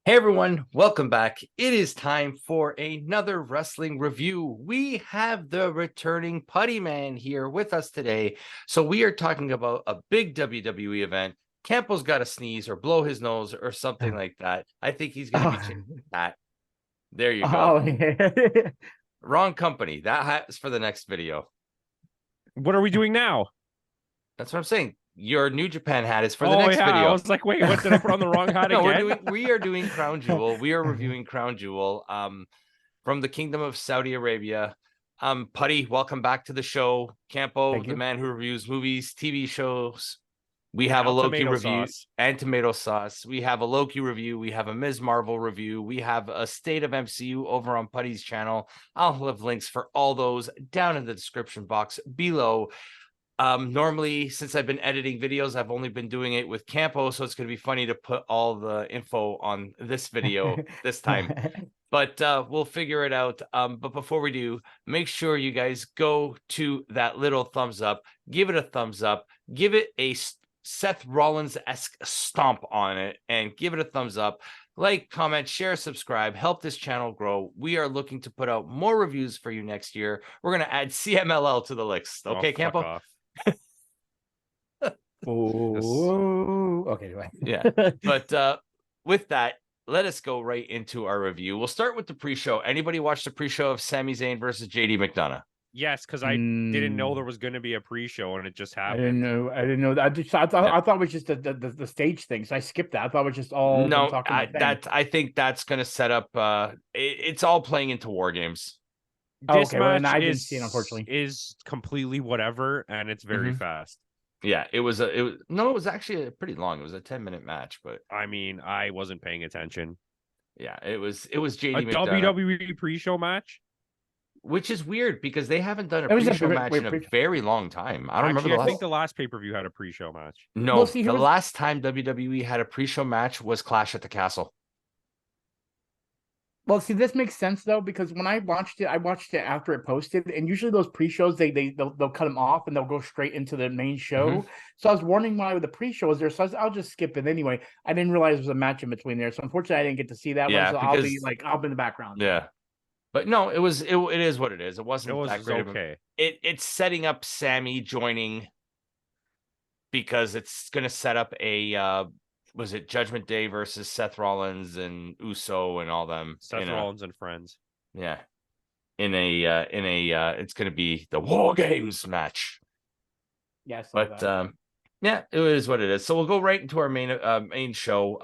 Hey everyone, welcome back. It is time for another wrestling review. We have the returning Putty Man here with us today. So we are talking about a big WWE event. Campo's got to sneeze or blow his nose or something like that. I think he's going to be changing that. There you go. Yeah. Wrong company. That hat's for the next video. What are we doing now? That's what I'm saying. Your New Japan hat is for the Oh, next yeah. video. I was like, wait, what, did I put on the wrong hat No, again? we are doing Crown Jewel. We are reviewing Crown Jewel from the Kingdom of Saudi Arabia. Putty, welcome back to the show. Campo, the man who reviews movies, TV shows. We have a Loki review and tomato sauce. We have a Loki review. We have a Ms. Marvel review. We have a State of MCU over on Putty's channel. I'll have links for all those down in the description box below. Normally, since I've been editing videos, I've only been doing it with Campo, so it's going to be funny to put all the info on this video this time. But we'll figure it out. But before we do, make sure you guys go to that little thumbs up, give it a thumbs up, give it a Seth Rollins-esque stomp on it, and give it a thumbs up. Like, comment, share, subscribe, help this channel grow. We are looking to put out more reviews for you next year. We're going to add CMLL to the list. Okay, Campo? Oh, okay. Yeah, but with that, let us go right into our review. We'll start with the pre-show. Anybody watch the pre-show of Sami Zayn versus JD McDonough? Yes, because I didn't know there was going to be a pre-show, and it just happened. I didn't know that. I thought it was just the stage thing, so I skipped that. I thought it was just all I think that's going to set up. It's all playing into War Games. This match I didn't see it, unfortunately. Is completely whatever, and it's very fast. Yeah, it was actually a pretty long. It was a 10-minute match, but I mean, I wasn't paying attention. Yeah, it was JD a McDonough. WWE pre-show match, which is weird because they haven't done a pre-show match in a very long time. I don't remember. I think the last pay-per-view had a pre-show match. No, the last time WWE had a pre-show match was Clash at the Castle. Well, see, this makes sense though, because when I watched it after it posted, and usually those pre-shows they'll cut them off and they'll go straight into the main show. So I was wondering why the pre-show was there, so I'll just skip it anyway. I didn't realize there was a match in between there, so unfortunately I didn't get to see that one. So I'll be in the background. Yeah, but no, it is what it is. It wasn't that great. Okay. It's setting up Sammy joining because it's going to set up a. Was it Judgment Day versus Seth Rollins and Uso and all them? Seth Rollins and friends. Yeah. It's going to be the War Games match. Yes. But yeah, it is what it is. So we'll go right into our main show.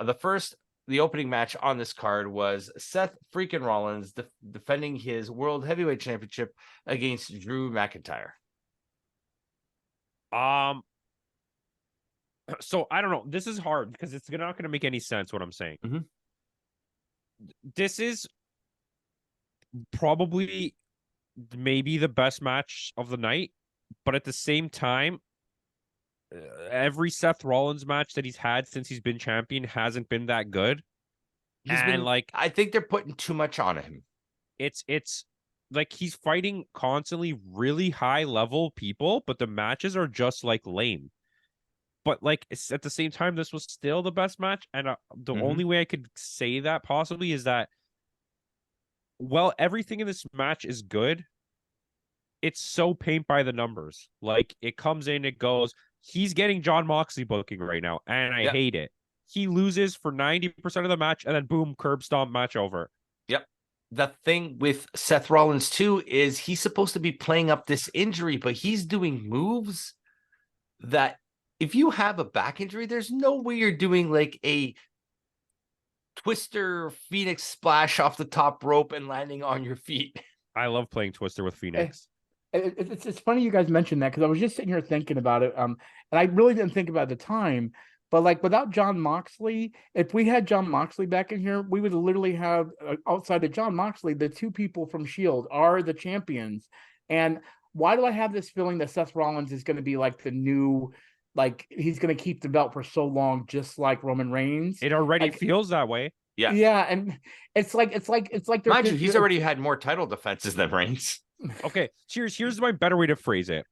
The opening match on this card was Seth freaking Rollins defending his World Heavyweight Championship against Drew McIntyre. So I don't know. This is hard because it's not going to make any sense what I'm saying. This is probably maybe the best match of the night, but at the same time, every Seth Rollins match that he's had since he's been champion hasn't been that good. I think they're putting too much on him. It's like he's fighting constantly really high level people, but the matches are just like lame. But like at the same time, this was still the best match, and the only way I could say that possibly is that, well, everything in this match is good. It's so paint by the numbers. Like it comes in, it goes. He's getting Jon Moxley booking right now, and I hate it. He loses for 90% of the match, and then boom, curb stomp, match over. Yep. The thing with Seth Rollins too is he's supposed to be playing up this injury, but he's doing moves that. If you have a back injury, there's no way you're doing like a Twister Phoenix splash off the top rope and landing on your feet. I love playing Twister with Phoenix. It's funny you guys mentioned that because I was just sitting here thinking about it. And I really didn't think about it at the time. But like without Jon Moxley, if we had Jon Moxley back in here, we would literally have outside of Jon Moxley, the two people from Shield are the champions. And why do I have this feeling that Seth Rollins is going to be like the new? Like he's going to keep the belt for so long, just like Roman Reigns. It already feels that way. Yeah, and it's like mind you, he's already had more title defenses than Reigns. Okay, here's my better way to phrase it.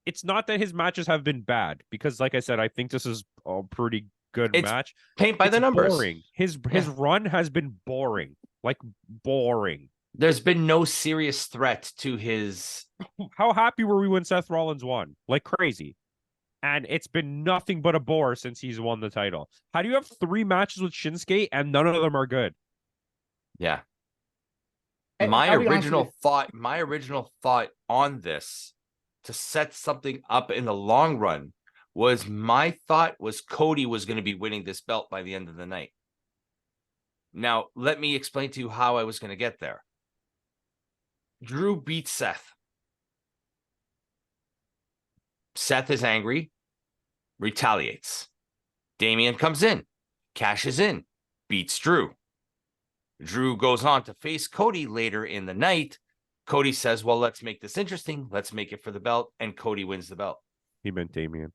It's not that his matches have been bad, because like I said, I think this is a pretty good It's match. paint by It's the numbers. boring. His run has been boring. Like boring. There's been no serious threat to his. How happy were we when Seth Rollins won? Like crazy. And it's been nothing but a bore since he's won the title. How do you have 3 matches with Shinsuke and none of them are good? Yeah. And My I'll be honest with original thought on this to set something up in the long run was Cody was going to be winning this belt by the end of the night. Now, let me explain to you how I was going to get there. Drew beats Seth. Seth is angry, retaliates. Damian comes in, cashes in, beats Drew. Drew goes on to face Cody later in the night. Cody says, well, let's make this interesting. Let's make it for the belt. And Cody wins the belt. He meant Damian.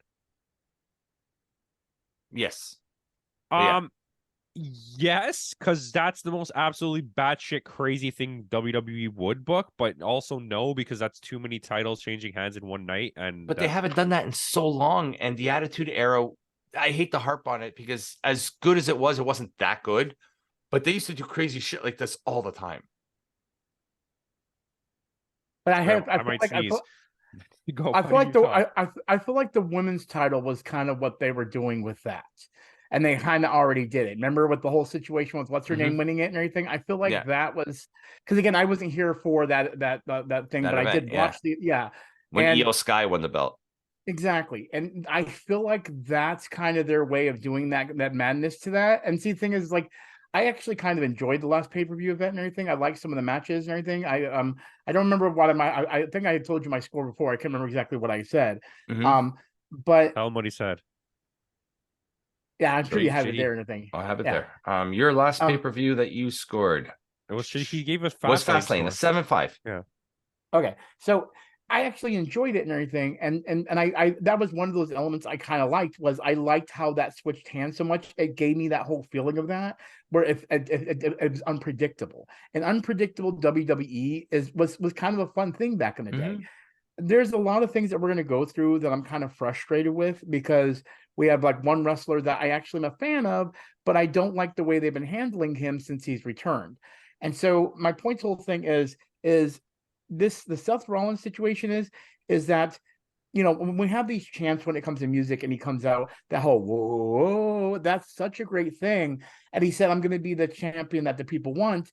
Yes. Yes, because that's the most absolutely batshit crazy thing WWE would book, but also no, because that's too many titles changing hands in one night. But they haven't done that in so long. And the Attitude Era, I hate to harp on it because as good as it wasn't that good. But they used to do crazy shit like this all the time. But I feel like the women's title was kind of what they were doing with that. And they kind of already did it. Remember with the whole situation with what's her name winning it and everything? I feel like that was because again, I wasn't here for that thing, that but event, I did watch when Io Sky won the belt. Exactly. And I feel like that's kind of their way of doing that madness to that. And see, the thing is, like, I actually kind of enjoyed the last pay-per-view event and everything. I liked some of the matches and everything. I don't remember what I think I had told you my score before. I can't remember exactly what I said. But tell him what he said. Yeah, I'm sure you have it there and everything. I'll have it there. Your last pay-per-view that you scored. It was he gave us Fastlane, a 7-5. Yeah. Okay. So I actually enjoyed it and everything. And I that was one of those elements I kind of liked was I liked how that switched hands so much. It gave me that whole feeling of that where it was unpredictable. And unpredictable WWE was kind of a fun thing back in the day. There's a lot of things that we're going to go through that I'm kind of frustrated with because we have like one wrestler that I actually am a fan of, but I don't like the way they've been handling him since he's returned. And so my point to the whole thing is the Seth Rollins situation is that, you know, when we have these chants when it comes to music and he comes out, that whole, whoa, that's such a great thing. And he said, I'm going to be the champion that the people want.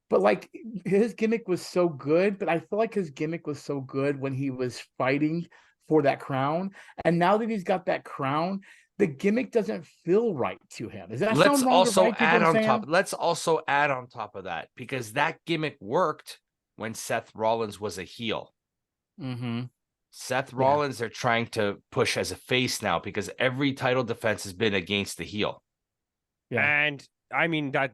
But like his gimmick was so good, but I feel like his gimmick was so good when he was fighting for that crown. And now that he's got that crown, the gimmick doesn't feel right to him. Is that Let's also add on top. Let's also add on top of that because that gimmick worked when Seth Rollins was a heel. Seth Rollins, they're trying to push as a face now because every title defense has been against the heel. And I mean that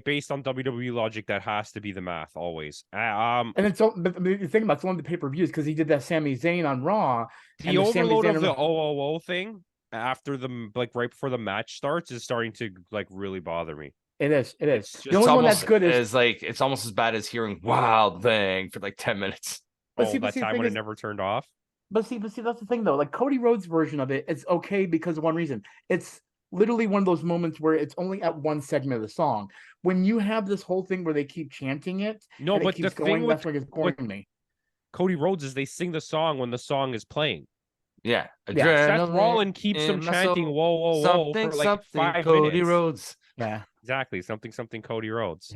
based on WWE logic, that has to be the math always. And it's but the thing about one of the pay-per-views because he did that Sami Zayn on Raw. The overload of the OOO thing after the right before the match starts is starting to like really bother me. It is. The only one that's good is like it's almost as bad as hearing "Wild Thing" for like 10 minutes. But that time when it never turned off. But see, that's the thing though. Like Cody Rhodes' version of it, it's okay because of one reason. It's literally one of those moments where it's only at one segment of the song. When you have this whole thing where they keep chanting it, no, but the thing that's what it's going to me. Cody Rhodes is they sing the song when the song is playing. Yeah. Seth Rollins keeps them chanting "whoa, whoa, whoa" for like 5 Cody minutes. Rhodes. Yeah. Exactly. Something Cody Rhodes.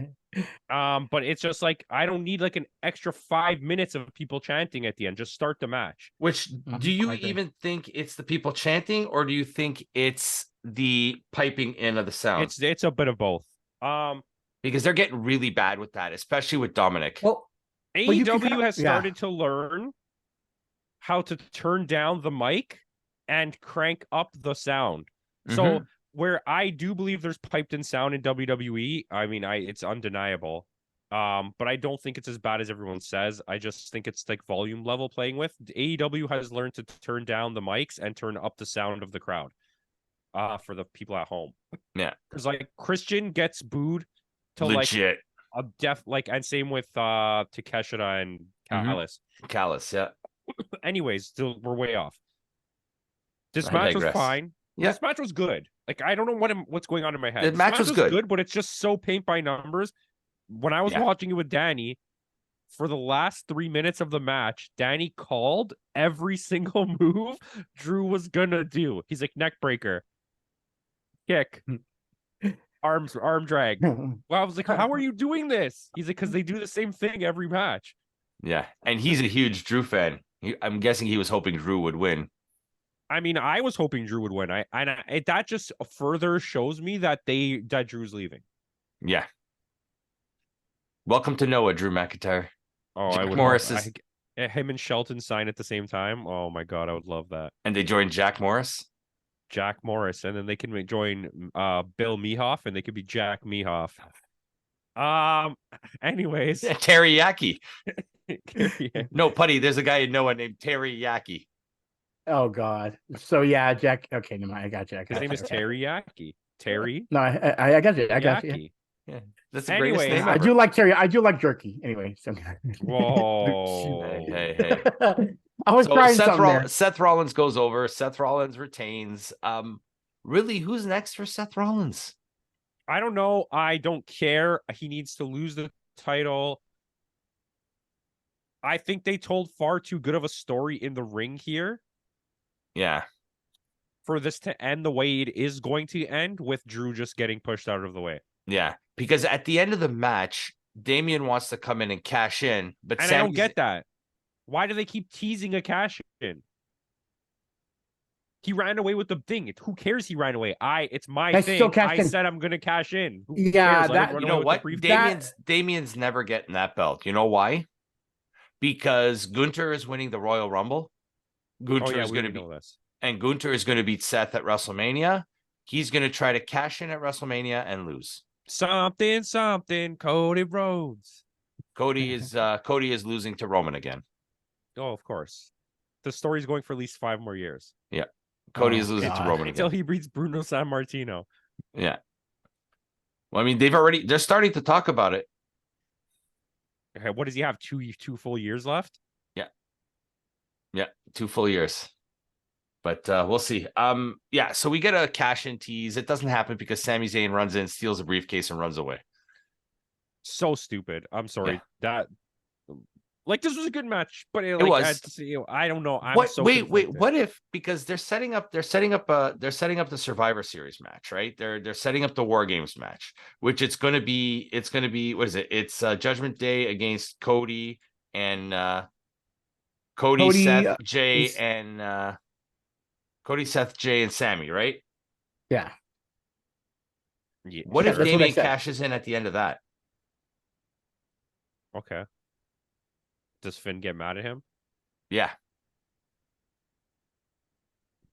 But it's just like I don't need like an extra 5 minutes of people chanting at the end. Just start the match. Which do you even think it's the people chanting, or do you think it's the piping in of the sound? It's a bit of both. Because they're getting really bad with that, especially with Dominic. Well, AEW has started to learn how to turn down the mic and crank up the sound. So where I do believe there's piped in sound in WWE, I mean, it's undeniable. But I don't think it's as bad as everyone says. I just think it's like volume level playing with. AEW has learned to turn down the mics and turn up the sound of the crowd. For the people at home. Yeah. Because like Christian gets booed to legit. Like a death, like, and same with Takeshita and Callis. Callis, yeah. Anyways, still we're way off. This match was fine. Yeah. This match was good. Like, I don't know what's going on in my head. The This match was good. but it's just so paint by numbers. When I was watching it with Danny, for the last 3 minutes of the match, Danny called every single move Drew was gonna do. He's like, neck breaker, kick, arm drag. Well, I was like, how are you doing this? He's like, because they do the same thing every match. Yeah, and he's a huge Drew fan. I'm guessing he was hoping Drew would win. I mean, I was hoping Drew would win. That just further shows me that Drew's leaving. Yeah. Welcome to Noah, Drew McIntyre. Oh, Jack Morris is... him and Shelton sign at the same time. Oh my god, I would love that. And they join Jack Morris. Jack Morris, and then they can join Bill Mehoff, and they could be Jack Mehoff. Anyways, Teriyaki. No, Putty. There's a guy in Noah named Teriyaki. Oh God. So yeah, Jack. Okay, no, I got you. His name is Teriyaki. Terry. No, I got you. I got you. Yeah, that's the greatest name ever. I do like Terry. I do like jerky. Anyway, so. Whoa. Hey. I was trying something there. Seth Rollins goes over. Seth Rollins retains. Really, who's next for Seth Rollins? I don't know. I don't care. He needs to lose the title. I think they told far too good of a story in the ring here. Yeah. For this to end the way it is going to end, with Drew just getting pushed out of the way. Yeah, because at the end of the match, Damian wants to come in and cash in, but I don't get that. Why do they keep teasing a cash in? He ran away with the thing. Who cares? He ran away. It's my thing. I said I'm gonna cash in. Who cares? You know what? Damian's never getting that belt. You know why? Because Gunther is winning the Royal Rumble. Gunther is going to be this. And Gunther is going to beat Seth at WrestleMania. He's going to try to cash in at WrestleMania and lose. Something, Cody Rhodes. Cody is losing to Roman again. Oh, of course. The story's going for at least 5 more years. Yeah. Cody is losing to Roman again. Until he beats Bruno Sammartino. Yeah. Well, I mean, they're starting to talk about it. Okay, what does he have? Two full years left? Yeah, 2 full years. But we'll see. Yeah, so we get a cash-in tease. It doesn't happen because Sami Zayn runs in, steals a briefcase, and runs away. So stupid. I'm sorry. Yeah. This was a good match, but it was. I don't know. Wait. What if, because they're setting up the Survivor Series match, right? They're setting up the War Games match, which it's going to be. What is it? It's Judgment Day against Cody and Cody, Seth, Jay, and Cody, Seth, Jay, and Sammy, right? Yeah. What if Damian cashes in at the end of that? Okay. Does Finn get mad at him? Yeah.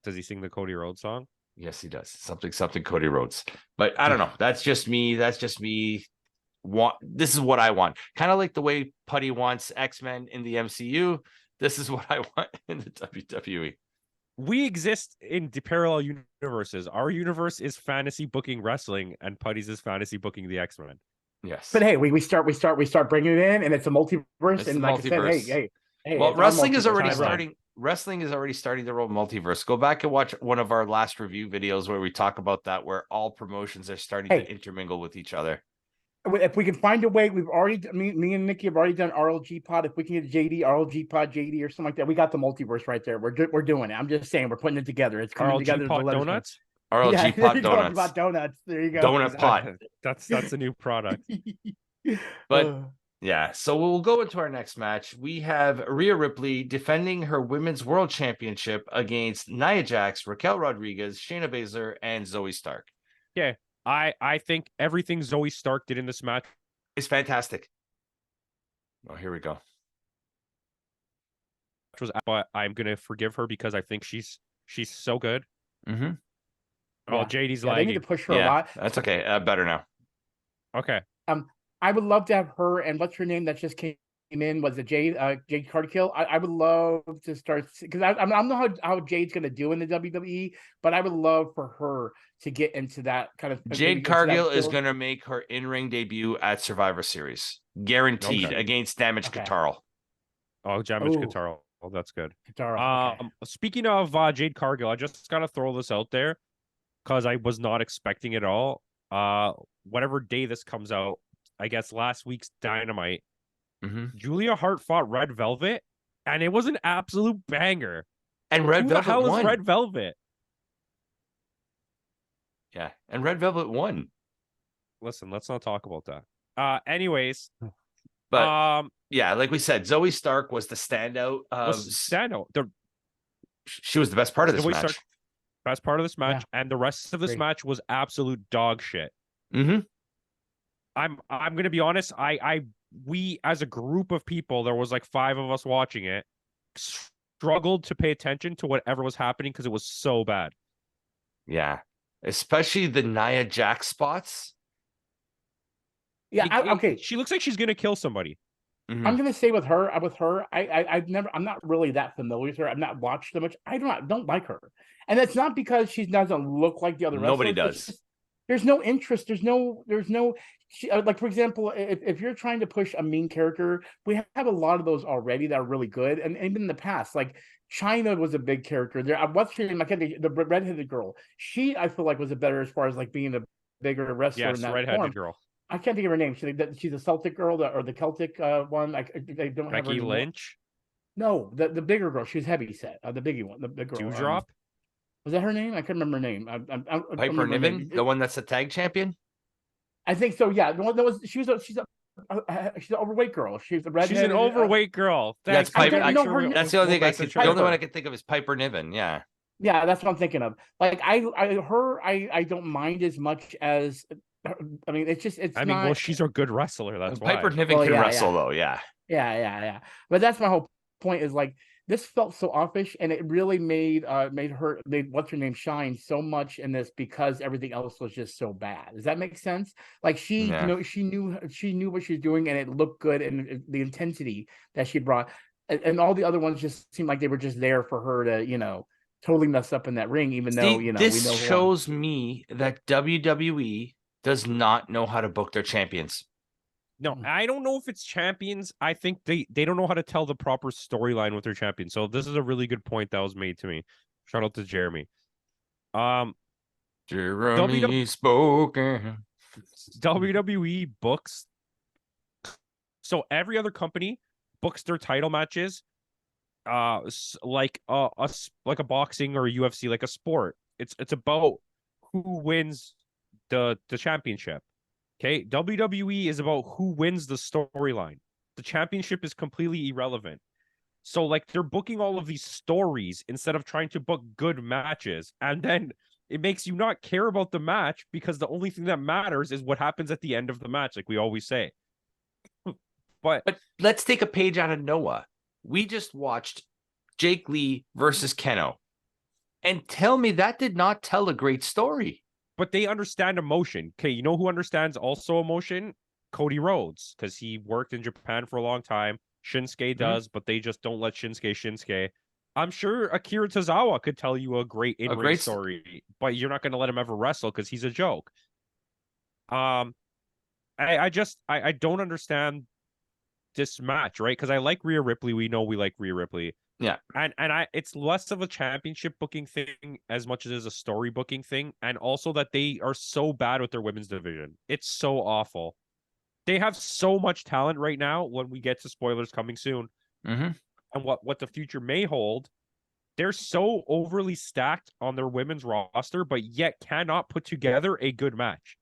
Does he sing the Cody Rhodes song? Yes, he does. Something Cody Rhodes. But I don't know. That's just me. This is what I want. Kind of like the way Putty wants X-Men in the MCU. This is what I want in the WWE. We exist in the parallel universes. Our universe is fantasy booking wrestling, and Putty's is fantasy booking the X-Men. Yes, but hey, we start bringing it in, and it's a multiverse. And like multiverse. I said, hey. Well, wrestling is already starting. Wrestling is already starting the role multiverse. Go back and watch one of our last review videos where we talk about that, where all promotions are starting to intermingle with each other. If we can find a way, we've already me and Nikki have already done RLG Pod. If we can get JD, RLG Pod, JD, or something like that, we got the multiverse right there. We're doing it. I'm just saying, we're putting it together. It's coming RLG together. Pod donuts. RLG Pot donuts. About donuts. There you go. Donut pot. That's a new product. But yeah, so we'll go into our next match. We have Rhea Ripley defending her Women's World Championship against Nia Jax, Raquel Rodriguez, Shayna Baszler, and Zoe Stark. Yeah, I think everything Zoe Stark did in this match is fantastic. Oh, here we go. But I'm gonna forgive her because I think she's so good. Mm-hmm. Oh, yeah. JD's lagging. They need to push her a lot. That's okay. Better now. Okay. I would love to have her, and what's her name that just came in? Was it Jade Cargill? I would love to start, because I don't know how Jade's going to do in the WWE, but I would love for her to get into that kind of. Jade Cargill is going to make her in-ring debut at Survivor Series, guaranteed, against Damage Katarl. Oh, Damage Katarl. Oh, that's good. Katarl. Speaking of Jade Cargill, I just got to throw this out there. because I was not expecting it all. Whatever day this comes out, I guess last week's Dynamite, Julia Hart fought Red Velvet, and it was an absolute banger. And Red Who Velvet the hell won. is Red Velvet? Yeah, and Red Velvet won. Listen, let's not talk about that. Anyways, but yeah, like we said, Zoe Stark was the standout. She was the best part of this match. Best part of this match, and the rest of this match was absolute dog shit. I'm gonna be honest. We as a group of people, there was like 5 of us watching it, struggled to pay attention to whatever was happening because it was so bad. Yeah, especially the Nia Jax spots. Yeah, okay. She looks like she's gonna kill somebody. I'm gonna say with her, I'm not really that familiar with her. I've not watched so much. I don't like her, and it's not because she doesn't look like the other wrestlers. Nobody does. Just, there's no interest. There's no. Like, for example, if you're trying to push a mean character, we have a lot of those already that are really good, and even in the past, like China was a big character. There, what's her name? I can't think, the redheaded girl. She, I feel like, was a better as far as like being a bigger wrestler. Yes, in that redheaded form. girl. I can't think of her name. She's a Celtic girl, or the Celtic one. They don't have her Becky Lynch. No, the bigger girl. She was heavy set. The biggie one, the girl. Dewdrop. Was that her name? I can't remember her name. Piper Niven, the one that's a tag champion. I think so. Yeah, the one that was she's an overweight girl. She's a redhead. She's an overweight girl. That's Piper. That's the only thing I can. The only one I can think of is Piper Niven. Yeah. Yeah, that's what I'm thinking of. Like I don't mind as much as. I mean, it's just it's. I mean, well, she's a good wrestler. That's why Piper Niven can wrestle, though. Yeah. Yeah. But that's my whole point. Is like this felt so offish, and it really made what's her name shine so much in this because everything else was just so bad. Does that make sense? Like she knew what she was doing, and it looked good, and the intensity that she brought, and all the other ones just seemed like they were just there for her to totally mess up in that ring. Even though this shows me that WWE does not know how to book their champions. No, I don't know if it's champions. I think they don't know how to tell the proper storyline with their champions. So this is a really good point that was made to me. Shout out to Jeremy. Jeremy spoken. WWE books. So every other company books their title matches, like a boxing or a UFC, like a sport. It's about who wins the championship. Okay, WWE is about who wins the storyline. The championship is completely irrelevant. So like they're booking all of these stories instead of trying to book good matches, and then it makes you not care about the match because the only thing that matters is what happens at the end of the match, like we always say. But let's take a page out of Noah. We just watched Jake Lee versus Keno, and tell me that did not tell a great story. But they understand emotion. Okay, you know who understands also emotion? Cody Rhodes, because he worked in Japan for a long time. Shinsuke does, but they just don't let Shinsuke. I'm sure Akira Tozawa could tell you a great in-ring story, but you're not going to let him ever wrestle because he's a joke. I don't understand this match, right? Because I like Rhea Ripley. We know we like Rhea Ripley. Yeah. And it's less of a championship booking thing as much as it is a story booking thing. And also that they are so bad with their women's division. It's so awful. They have so much talent right now when we get to spoilers coming soon. And what the future may hold. They're so overly stacked on their women's roster, but yet cannot put together a good match.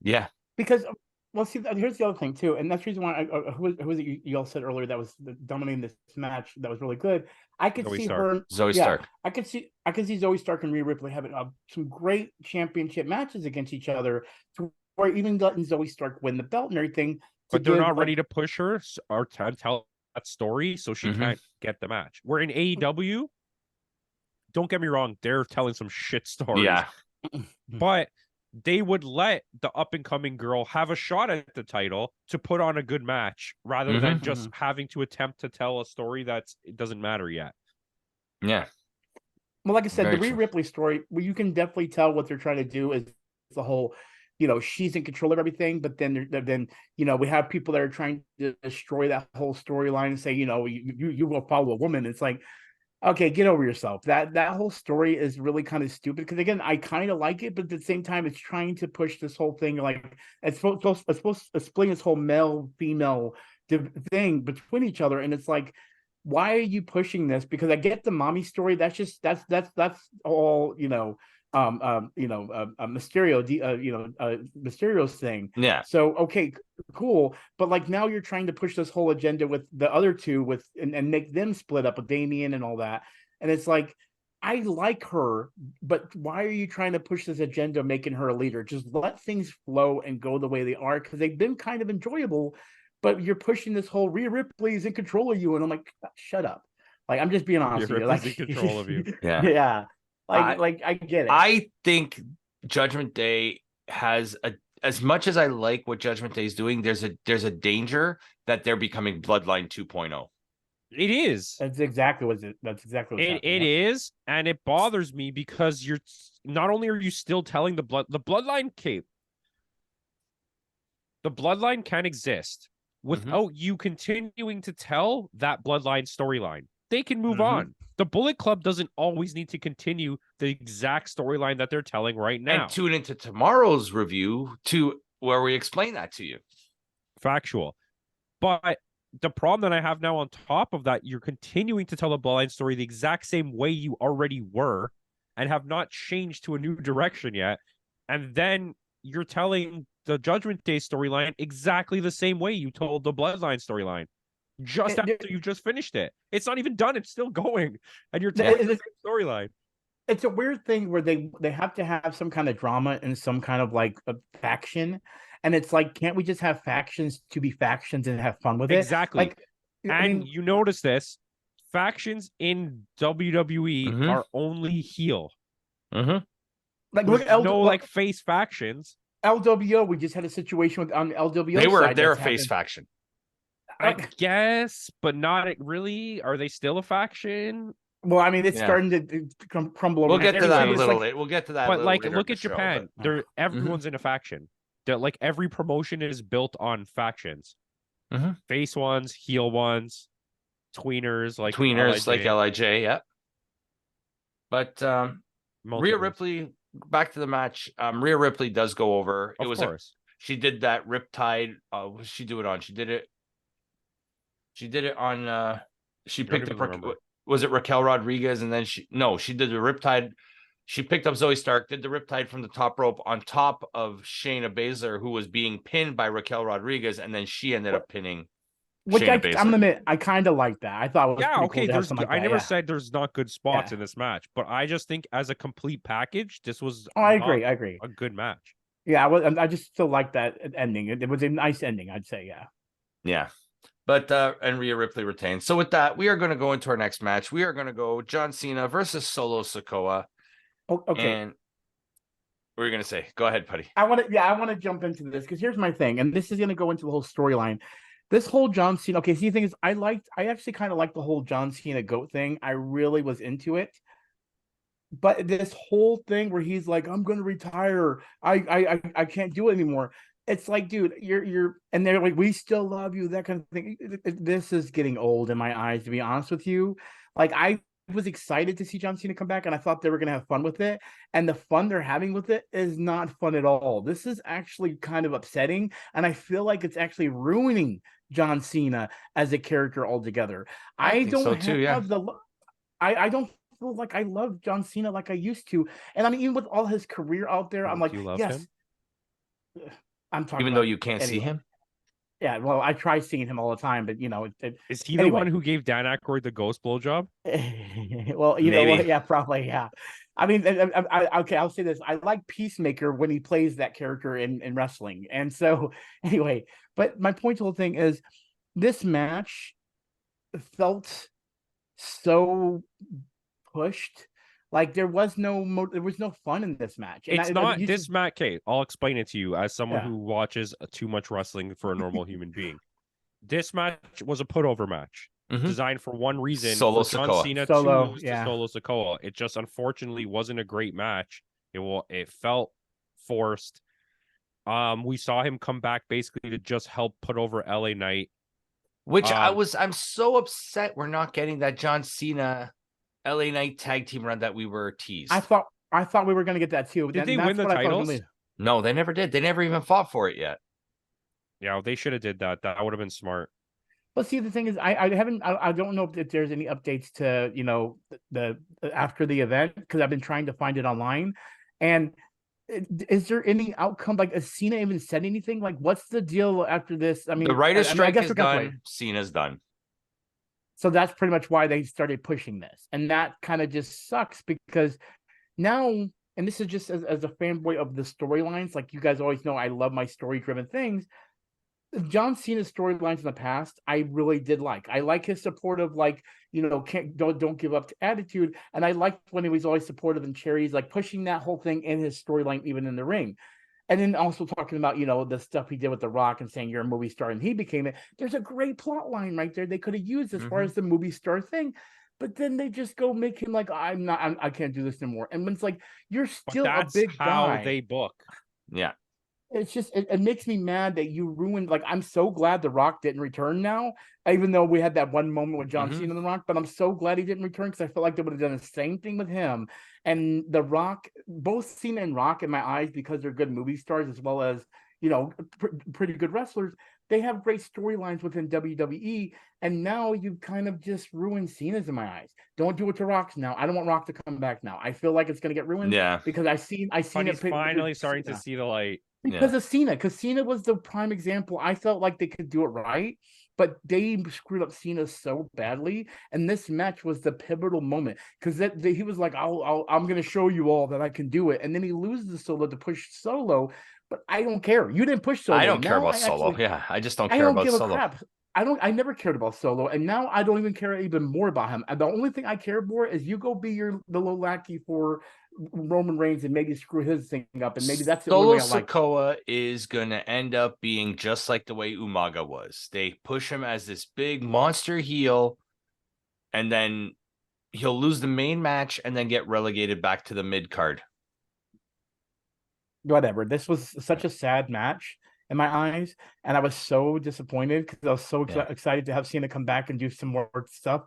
Yeah. Because... Well, see, here's the other thing too, and that's the reason why who was it you all said earlier that was dominating this match that was really good. I could see Zoe Stark. I could see Zoe Stark and Rhea Ripley having some great championship matches against each other, to where even letting Zoe Stark win the belt and everything. But they're not ready to push her or tell that story, so she can't get the match. We're in AEW. Don't get me wrong, they're telling some shit stories. Yeah, but they would let the up-and-coming girl have a shot at the title to put on a good match rather than just having to attempt to tell a story it doesn't matter yet. Yeah. Well, like I said, the Rhea Ripley story, you can definitely tell what they're trying to do is the whole, she's in control of everything, but then we have people that are trying to destroy that whole storyline and say, you will follow a woman. It's like, Okay, get over yourself. That whole story is really kind of stupid because again, I kind of like it, but at the same time, it's trying to push this whole thing like it's supposed to splitting this whole male female thing between each other, and it's like, why are you pushing this? Because I get the mommy story. That's all Mysterio, Mysterio's thing. Yeah. So okay, cool, but like now you're trying to push this whole agenda with the other two and make them split up with Damien and all that, and it's like, I like her, but why are you trying to push this agenda making her a leader? Just let things flow and go the way they are, because they've been kind of enjoyable, but you're pushing this whole Rhea Ripley's in control of you, and I'm like, shut up. Like, I'm just being honest with you. Like, in control of you. Yeah. Like I get it. I think Judgment Day has as much as I like what Judgment Day is doing, there's a danger that they're becoming Bloodline 2.0. It is. That's exactly what's it is, and it bothers me because you're not only are you still telling the Bloodline cape. The Bloodline can exist without you continuing to tell that Bloodline storyline. They can move on. The Bullet Club doesn't always need to continue the exact storyline that they're telling right now. And tune into tomorrow's review where we explain that to you. Factual. But the problem that I have now on top of that, you're continuing to tell the Bloodline story the exact same way you already were and have not changed to a new direction yet. And then you're telling the Judgment Day storyline exactly the same way you told the Bloodline storyline. Just after you've just finished it. It's not even done. It's still going. And you're telling the same storyline. It's a weird thing where they have to have some kind of drama and some kind of like a faction. And it's like, can't we just have factions to be factions and have fun with it? Exactly. Like, and you notice this, factions in WWE are only heel. Like, look, like face factions. LWO, we just had a situation with on LWO. They're a face faction. I guess, but not really. Are they still a faction? Well, I mean, it's starting to crumble over. We'll get to that a little later. We'll get to that. But like, look at Japan. Everyone's in a faction. Like every promotion is built on factions. Face ones, heel ones, tweeners like LIJ. Yeah. But Rhea Ripley, back to the match. Rhea Ripley does go over. Of course. She did that Riptide. What did she do it on? She did it on. She picked up. Was it Raquel Rodriguez? And then she did the Riptide. She picked up Zoe Stark, did the Riptide from the top rope on top of Shayna Baszler, who was being pinned by Raquel Rodriguez, and then she ended up pinning. Which I'm gonna admit, I kind of like that. I thought it was cool to have something like I that. never said there's not good spots in this match, but I just think as a complete package, this was. I agree. A good match. Yeah, I just still like that ending. It was a nice ending, I'd say. Yeah. Yeah. But and Rhea Ripley retained. So with that, we are going to go into our next match. We are going to go John Cena versus Solo Sikoa. Okay. And what are you going to say? Go ahead, Putty. I want to jump into this because here's my thing, and this is going to go into the whole storyline. This whole John Cena. Okay, see, the thing is, I actually kind of liked the whole John Cena GOAT thing. I really was into it. But this whole thing where he's like, I'm going to retire. I can't do it anymore. It's like, dude, you're, and they're like, we still love you, that kind of thing. This is getting old in my eyes, to be honest with you. Like, I was excited to see John Cena come back, and I thought they were going to have fun with it. And the fun they're having with it is not fun at all. This is actually kind of upsetting, and I feel like it's actually ruining John Cena as a character altogether. I don't feel like I love John Cena like I used to. And I mean, even with all his career out there, I'm like, yes. Him? I'm talking. Even though you can't see him. Yeah, well, I try seeing him all the time, but is he the one who gave Dan Aykroyd the ghost blowjob? Well, you know what? Yeah, probably. Yeah. I mean, okay, I'll say this: I like Peacemaker when he plays that character in wrestling, and so anyway. But my point to the whole thing is, this match felt so pushed. Like there was no fun in this match. And it's not this match. Okay, I'll explain it to you as someone who watches too much wrestling for a normal human being. This match was a putover match designed for one reason: Solo for John Sikoa. Cena to lose to Solo Sikoa. It just unfortunately wasn't a great match. It felt forced. We saw him come back basically to just help put over LA Knight. Which I'm so upset we're not getting that John Cena LA Knight tag team run that we were teased. I thought we were going to get that too. Did they win the titles? No, they never did. They never even fought for it yet. Yeah, they should have did that. That would have been smart. But see, the thing is, I don't know if there's any updates to, you know, the after the event, because I've been trying to find it online. And is there any outcome? Like, has Cena even said anything? Like, what's the deal after this? I mean, the writer's strike is done. Wait. Cena's done. So that's pretty much why they started pushing this. And that kind of just sucks, because now, and this is just as a fanboy of the storylines, like you guys always know, I love my story-driven things. John Cena's storylines in the past, I really did like. I like his supportive, like, you know, don't give up attitude, and I liked when he was always supportive and cherries, like pushing that whole thing in his storyline, even in the ring. And then also talking about, you know, the stuff he did with The Rock and saying you're a movie star and he became it. There's a great plot line right there they could have used as far as the movie star thing. But then they just go make him like, I can't do this anymore. And it's like, you're still a big guy. How they book. Yeah. It's just, it makes me mad that you ruined, like, I'm so glad The Rock didn't return now, even though we had that one moment with John Cena and The Rock, but I'm so glad he didn't return, because I feel like they would have done the same thing with him. And The Rock, both Cena and Rock in my eyes, because they're good movie stars as well as, you know, pretty good wrestlers, they have great storylines within WWE, and now you've kind of just ruined Cena's in my eyes. Don't do it to Rock's now. I don't want Rock to come back now. I feel like it's going to get ruined. Yeah. Because I seen But it. he's finally starting to see the light. Because of Cena, because Cena was the prime example. I felt like they could do it right, but they screwed up Cena so badly. And this match was the pivotal moment, because he was like, I'm going to show you all that I can do it. And then he loses the Solo to push Solo, but I don't care. You didn't push Solo. I don't care about Solo. Yeah, I just don't care about Solo. Crap. I never cared about Solo, and now I don't even care even more about him. And the only thing I care more is you go be the little lackey for Roman Reigns and maybe screw his thing up, and maybe that's the Solo only thing I like. Sikoa is gonna end up being just like the way Umaga was. They push him as this big monster heel, and then he'll lose the main match and then get relegated back to the mid card. Whatever. This was such a sad match in my eyes, and I was so disappointed because I was so excited to have Cena come back and do some more stuff.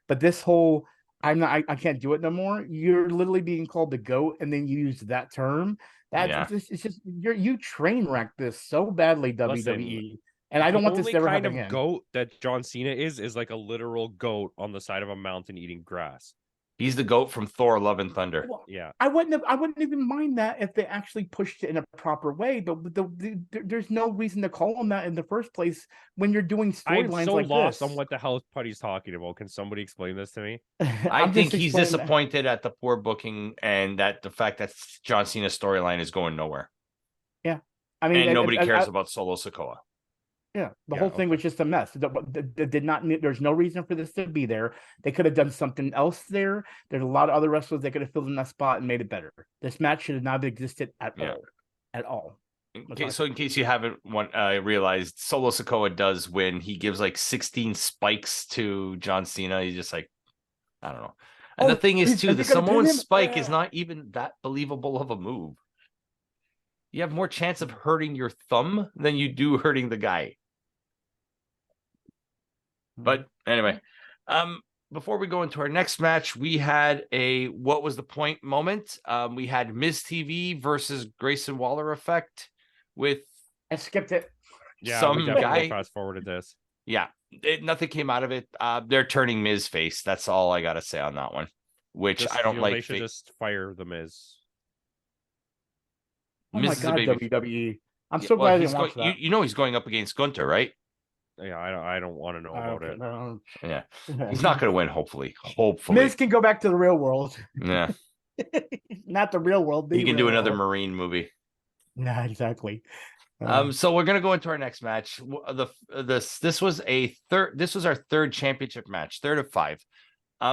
But this whole, I can't do it no more. You're literally being called the GOAT, and then you use that term. It's just you train wrecked this so badly, WWE. And I don't want this to ever happen again. The kind of goat that John Cena is like a literal goat on the side of a mountain eating grass. He's the GOAT from Thor: Love and Thunder. Well, yeah, I wouldn't even mind that if they actually pushed it in a proper way. But there's no reason to call him that in the first place when you're doing storylines I'm so like lost this. on what the hell Putty's talking about. Can somebody explain this to me? I think he's disappointed at the poor booking and that the fact that John Cena's storyline is going nowhere. Yeah, I mean, and nobody cares about Solo Sikoa. Yeah, the whole thing was just a mess. Did not. There's no reason for this to be there. They could have done something else there. There's a lot of other wrestlers that could have filled in that spot and made it better. This match should have not existed at all. Okay, so in case you haven't realized, Solo Sikoa does win. He gives like 16 spikes to John Cena. He's just like, I don't know. And the thing is, too, the Samoan spike is not even that believable of a move. You have more chance of hurting your thumb than you do hurting the guy. But anyway, before we go into our next match, we had a what was the point moment. We had Miz TV versus Grayson Waller effect with I skipped it. Yeah, some guy fast forwarded this. Yeah, nothing came out of it. They're turning Miz face. That's all I gotta say on that one. Which I don't like. They should just fire the Miz. Oh my God, WWE! I'm so glad I didn't watch that. You know he's going up against Gunther, right? Yeah, I don't want to know about it. No. Yeah, he's not going to win. Hopefully, Miz can go back to the real world. Yeah, not the real world. He can do another Marine movie. Yeah, exactly. So we're gonna go into our next match. This was our third championship match, 3rd of 5.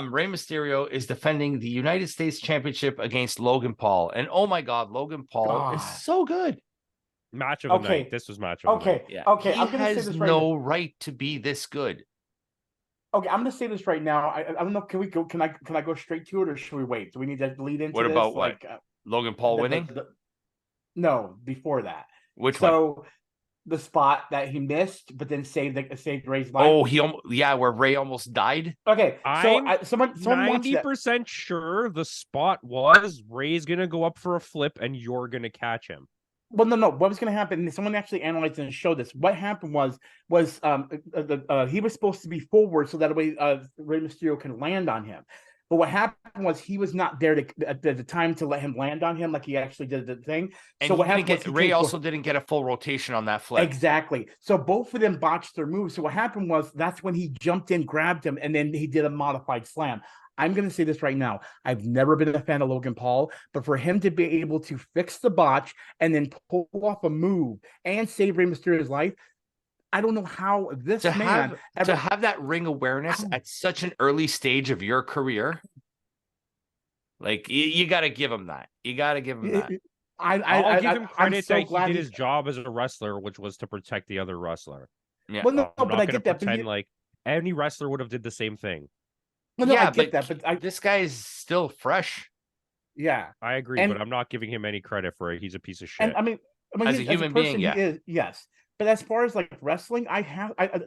Rey Mysterio is defending the United States Championship against Logan Paul, and oh my God, Logan Paul is so good. Match of the night. This was match of the night. Yeah. Okay. He has no right to be this good. Okay, I'm gonna say this right now. I don't know. Can we go? Can I go straight to it, or should we wait? Do we need to lead into? What about what? Logan Paul winning? No, before that. Which one? the spot that he missed, but then saved Ray's life? Oh, where Ray almost died. Okay, so I'm someone watched that. 90% sure the spot was Ray's gonna go up for a flip and you're gonna catch him. Well, no. What was going to happen? Someone actually analyzed and showed this. What happened was he was supposed to be forward so that way Rey Mysterio can land on him. But what happened was he was not there at the time to let him land on him like he actually did the thing. And so what happened was Ray also didn't get a full rotation on that flip. Exactly. So both of them botched their moves. So what happened was that's when he jumped in, grabbed him, and then he did a modified slam. I'm going to say this right now. I've never been a fan of Logan Paul, but for him to be able to fix the botch and then pull off a move and save Rey Mysterio's life, I don't know how this to man have that ring awareness at such an early stage of your career. Like you got to give him that. You got to give him that. I'll give him credit that he did his job as a wrestler, which was to protect the other wrestler. Yeah. Well, no, but I get that. Pretend like any wrestler would have did the same thing. Well, no, I get that, but this guy is still fresh. Yeah, I agree, but I'm not giving him any credit for it. He's a piece of shit. And I mean, as a human being, yeah, he is, yes. But as far as like wrestling,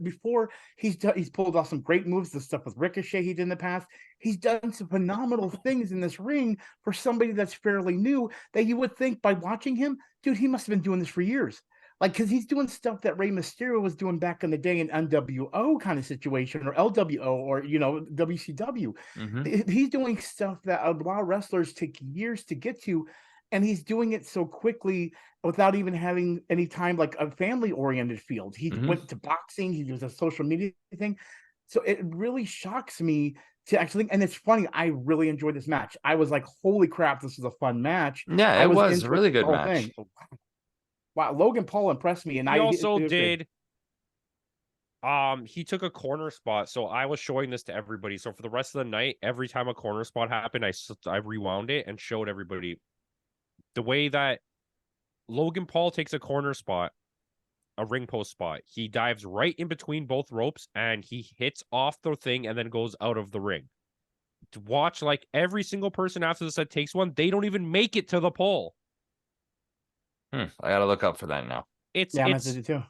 before he's pulled off some great moves. The stuff with Ricochet he did in the past. He's done some phenomenal things in this ring for somebody that's fairly new. That you would think by watching him, dude, he must have been doing this for years. Like, because he's doing stuff that Rey Mysterio was doing back in the day in NWO kind of situation, or LWO, or WCW. Mm-hmm. He's doing stuff that a lot of wrestlers take years to get to, and he's doing it so quickly without even having any time, like a family-oriented field. He went to boxing. He was a social media thing. So it really shocks me to actually, and it's funny, I really enjoyed this match. I was like, holy crap, this is a fun match. Yeah, it was a really good match. Wow, Logan Paul impressed me, and he also did. He took a corner spot, so I was showing this to everybody. So for the rest of the night, every time a corner spot happened, I rewound it and showed everybody the way that Logan Paul takes a corner spot, a ring post spot. He dives right in between both ropes and he hits off the thing and then goes out of the ring. To watch, like every single person after the set takes one, they don't even make it to the pole. I gotta look up for that now. It's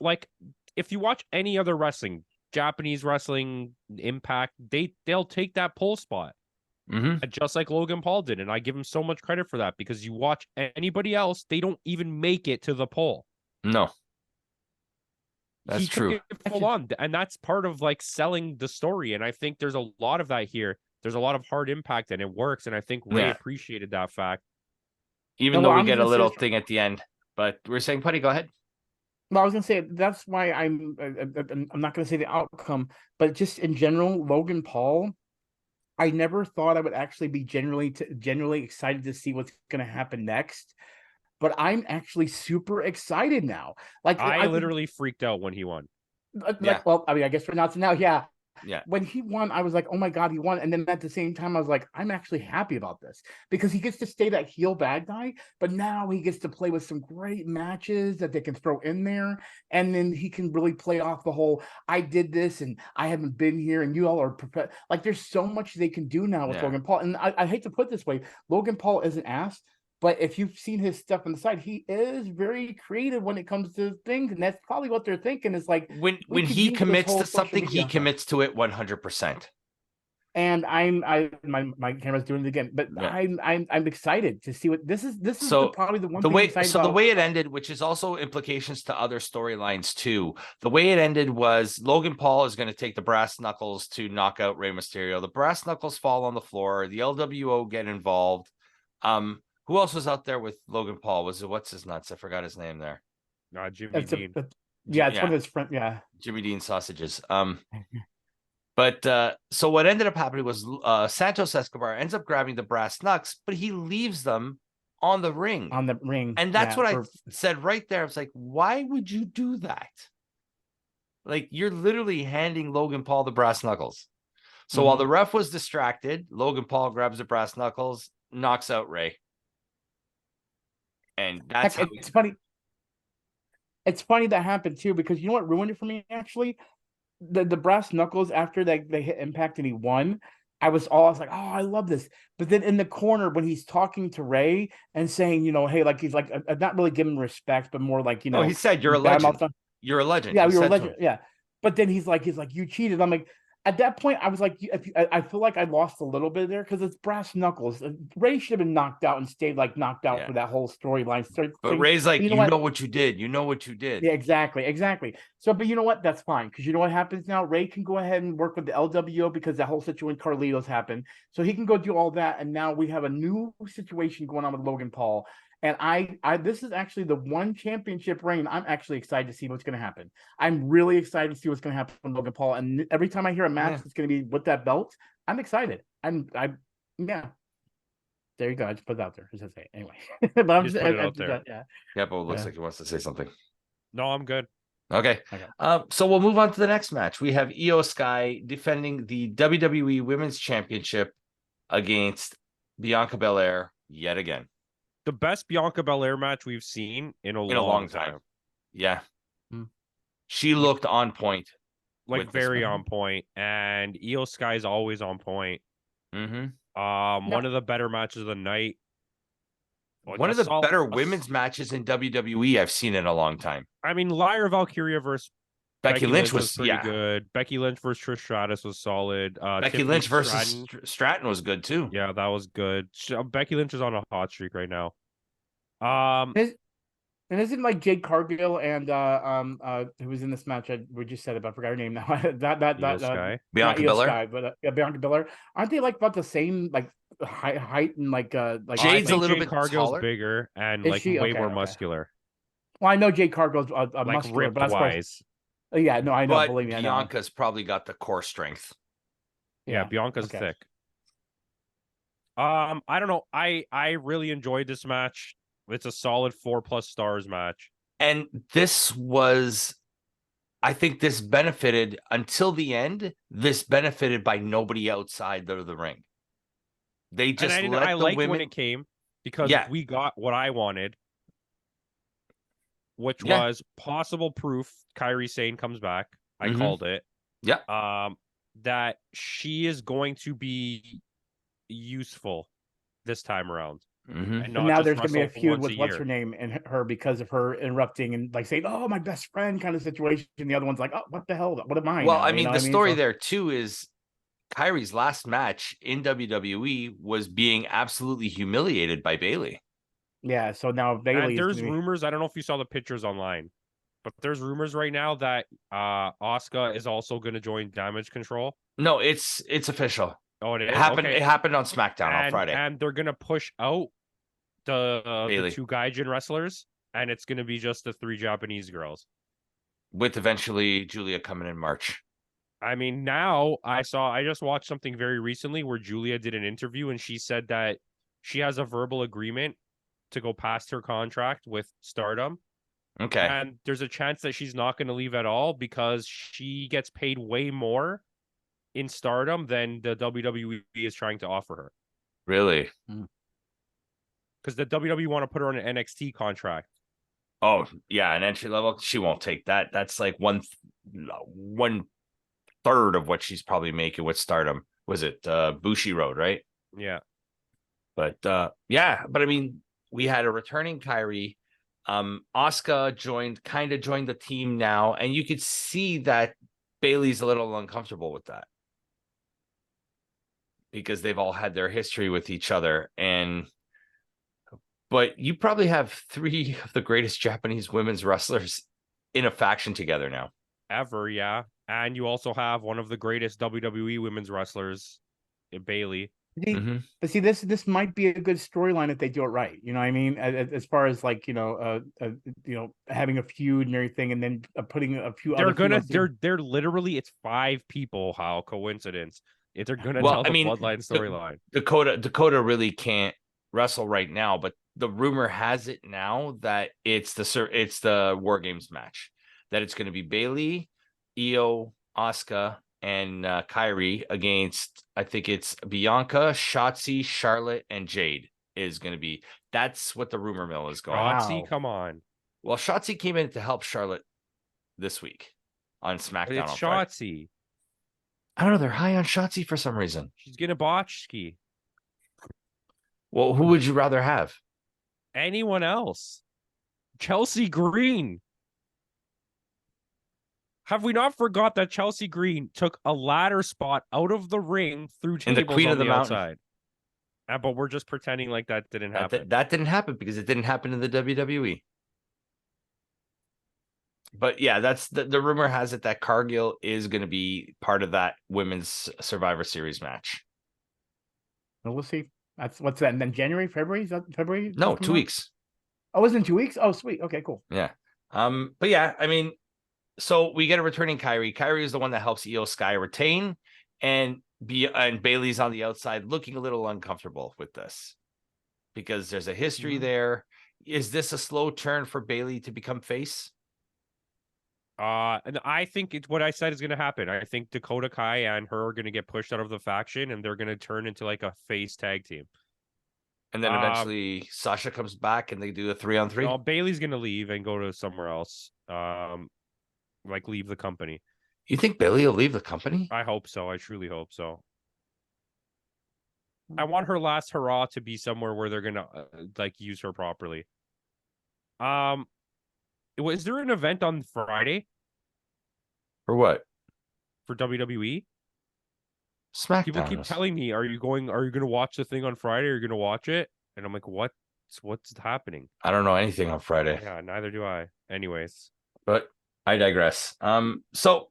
like if you watch any other wrestling, Japanese wrestling, Impact, they'll take that pole spot, just like Logan Paul did, and I give him so much credit for that because you watch anybody else, they don't even make it to the pole. No, that's true. Full on, and that's part of like selling the story, and I think there's a lot of that here. There's a lot of hard impact, and it works, and I think Ray appreciated that fact. Even though we get a little thing at the end. But we're saying, Putty, go ahead. Well, I was going to say, that's why I'm not going to say the outcome, but just in general, Logan Paul, I never thought I would actually be genuinely excited to see what's going to happen next. But I'm actually super excited now. Like I literally freaked out when he won. Well, I mean, I guess for now, yeah. Yeah. When he won, I was like, oh my God, he won. And then at the same time, I was like, I'm actually happy about this because he gets to stay that heel bad guy, but now he gets to play with some great matches that they can throw in there. And then he can really play off the whole, I did this and I haven't been here and you all are prepared. Like there's so much they can do now with Logan Paul. And I hate to put it this way, Logan Paul isn't ass. But if you've seen his stuff on the side, he is very creative when it comes to things, and that's probably what they're thinking. Is like when he commits to something, he commits to it 100%. And my camera's doing it again, but I'm excited to see what this is. This is probably the one. The way it ended, which is also implications to other storylines too. The way it ended was Logan Paul is going to take the brass knuckles to knock out Rey Mysterio. The brass knuckles fall on the floor. The LWO get involved. Who else was out there with Logan Paul? Was it what's his nuts? I forgot his name there. Jimmy Dean. It's one of his friends. Yeah, Jimmy Dean sausages. But so what ended up happening was Santos Escobar ends up grabbing the brass knucks, but he leaves them on the ring. And that's what I said right there. I was like, why would you do that? Like you're literally handing Logan Paul the brass knuckles. So while the ref was distracted, Logan Paul grabs the brass knuckles, knocks out Ray. And that's it's funny. It's funny that happened too, because you know what ruined it for me actually? The brass knuckles after they hit Impact and he won. I was like, oh, I love this. But then in the corner when he's talking to Ray and saying, hey, like he's like not really giving respect, but more like, he said you're a legend. You're a legend. Yeah, He you're a said to legend. him. Yeah. But then he's like, you cheated. I'm like, at that point, I was like, I feel like I lost a little bit there because it's brass knuckles. Ray should have been knocked out and stayed like knocked out Yeah. for that whole storyline. But Ray's like, you you know what you did. You know what you did. Yeah, exactly. So, but you know what? That's fine because you know what happens now. Ray can go ahead and work with the LWO because the whole situation with Carlitos happened. So he can go do all that, and now we have a new situation going on with Logan Paul. And this is actually the one championship reign. I'm actually excited to see what's going to happen. I'm really excited to see what's going to happen with Logan Paul. And every time I hear a match that's going to be with that belt, I'm excited. Yeah. There you go. I just put it out there. Just to say anyway. But I'm just put it out there. Yeah. Capo looks like he wants to say something. No, I'm good. Okay. So we'll move on to the next match. We have Io Sky defending the WWE Women's Championship against Bianca Belair yet again. The best Bianca Belair match we've seen in a long time. Yeah. She looked on point. Like very on point. And Io Sky is always on point. One of the better matches of the night. One of the better women's matches in WWE I've seen in a long time. I mean, Lyra Valkyria versus Becky Lynch was pretty good. Becky Lynch versus Trish Stratus was solid. Becky Tiffany Lynch versus Stratton was good too. Yeah, that was good. Becky Lynch is on a hot streak right now. And isn't like Jade Cargill and who was in this match? We just said it, but I forgot her name now. Sky. Bianca Belair, Sky, but Bianca Belair. Aren't they like about the same like height and like Jade's a little bit Cargill's taller, bigger and Is she? way Okay, more okay. muscular. Well, I know Jade Cargill's Like muscular, ripped but that's wise. Yeah, no, I know. But Believe me, Bianca's probably got the core strength. Yeah, Bianca's thick. I don't know. I really enjoyed this match. It's a solid 4+ stars match. And this was, I think this benefited until the end. This benefited by nobody outside of the ring. They just I let the liked women when it came because we got what I wanted, which was possible proof Kairi Sane comes back. I called it. Yeah. That she is going to be useful this time around. And now there's going to be a feud with what's her name and her because of her interrupting and like saying, "Oh, my best friend," kind of situation. The other one's like, "Oh, what the hell? What am I?" Well, now? I mean, the story there too is Kairi's last match in WWE was being absolutely humiliated by Bayley. Yeah, so now Bayley. There's rumors. I don't know if you saw the pictures online, but there's rumors right now that Asuka is also going to join Damage Control. No, it's official. Oh, it is? It happened on SmackDown on Friday. And they're going to push out the 2 Gaijin wrestlers, and it's going to be just the 3 Japanese girls. With eventually Julia coming in March. I mean, now I just watched something very recently where Julia did an interview, and she said that she has a verbal agreement to go past her contract with Stardom. Okay. And there's a chance that she's not going to leave at all because she gets paid way more in Stardom than the WWE is trying to offer her. Really? Because the WWE want to put her on an NXT contract. Oh, yeah, an entry level. She won't take that. That's like one third of what she's probably making with Stardom. Was it Bushi Road, right? Yeah. But but I mean, we had a returning Kairi. Asuka joined the team now, and you could see that Bayley's a little uncomfortable with that because they've all had their history with each other. But you probably have 3 of the greatest Japanese women's wrestlers in a faction together now. Ever, yeah. And you also have one of the greatest WWE women's wrestlers, Bayley. But see, this might be a good storyline if they do it right. You know what I mean? As far as like, having a feud and everything, and then putting a few they're literally, it's 5 people. How coincidence. They're gonna tell the bloodline storyline. Dakota really can't wrestle right now, but the rumor has it now that it's the War Games match, that it's going to be Bayley, Io, Asuka, and Kairi against, I think it's Bianca, Shotzi, Charlotte, and Jade is going to be. That's what the rumor mill is going. Shotzi, come on. Well, Shotzi came in to help Charlotte this week on SmackDown. It's Shotzi. I don't know. They're high on Shotzi for some reason. She's gonna botch ski. Well, who would you rather have? Anyone else? Chelsea Green. Have we not forgot that Chelsea Green took a ladder spot out of the ring through And the tables Queen on of the the Mountain. outside? But we're just pretending like that didn't happen. That didn't happen because it didn't happen in the WWE. But yeah, that's the rumor has it that Cargill is going to be part of that women's Survivor Series match. Well, we'll see. That's what's that? And then January, February? Is that February? No, 2 weeks. Oh, it was in 2 weeks? Oh, sweet. Okay, cool. Yeah. But yeah, I mean, so we get a returning Kyrie. Kyrie is the one that helps Io Sky retain, and Bailey's on the outside looking a little uncomfortable with this because there's a history there. Is this a slow turn for Bailey to become face? And I think it's what I said is going to happen. I think Dakota Kai and her are going to get pushed out of the faction, and they're going to turn into like a face tag team. And then eventually Sasha comes back and they do a 3-on-3. No, Bailey's going to leave and go to somewhere else. Like leave the company. You think Bailey will leave the company? I hope so. I truly hope so. I want her last hurrah to be somewhere where they're going to like use her properly. Was there an event on Friday? For what? For WWE? SmackDown. People keep telling me, are you going to watch the thing on Friday? Are you going to watch it? And I'm like, what's happening? I don't know anything on Friday. Yeah, neither do I. Anyways. But I digress. So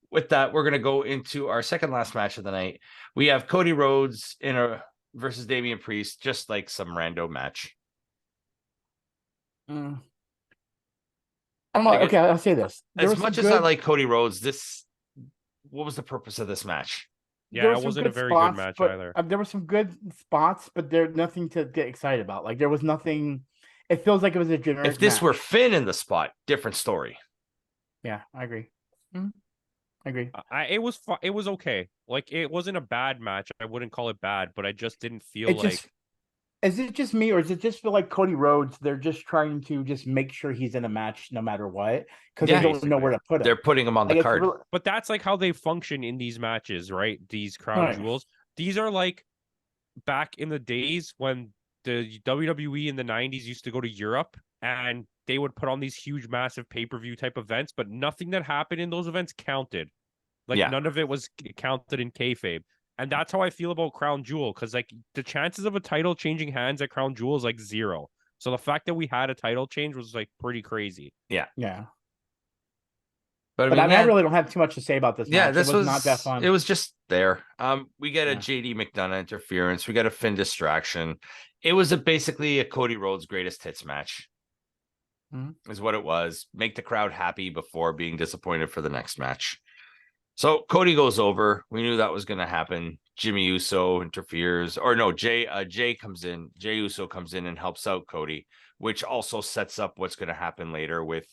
with that, we're going to go into our second last match of the night. We have Cody Rhodes versus Damian Priest, just like some rando match. I don't know. Like okay, I'll say this. As much as I like Cody Rhodes, what was the purpose of this match? Yeah, it wasn't a very good match either. There were some good spots, but there's nothing to get excited about. Like there was nothing. It feels like it was a generic. If this match. were Finn in the spot, different story. Yeah, I agree. I agree. It was okay. Like it wasn't a bad match. I wouldn't call it bad, but I just didn't feel Is it just me, or does it just feel like Cody Rhodes? They're just trying to just make sure he's in a match no matter what, because they don't know where to put him. They're putting him on the card. But that's like how they function in these matches, right? These crown jewels. These are like back in the days when the WWE in the 90s used to go to Europe and they would put on these huge, massive pay-per-view type events, but nothing that happened in those events counted. Like none of it was counted in kayfabe. And that's how I feel about Crown Jewel, because like the chances of a title changing hands at Crown Jewel is like 0. So the fact that we had a title change was like pretty crazy. Yeah. But I really don't have too much to say about this match. Yeah, this was not that fun. It was just there. We get a JD McDonough interference. We got a Finn distraction. It was basically a Cody Rhodes greatest hits match. Is what it was. Make the crowd happy before being disappointed for the next match. So Cody goes over. We knew that was going to happen. Jimmy Uso interferes, or no, Jay comes in. Jay Uso comes in and helps out Cody, which also sets up what's going to happen later with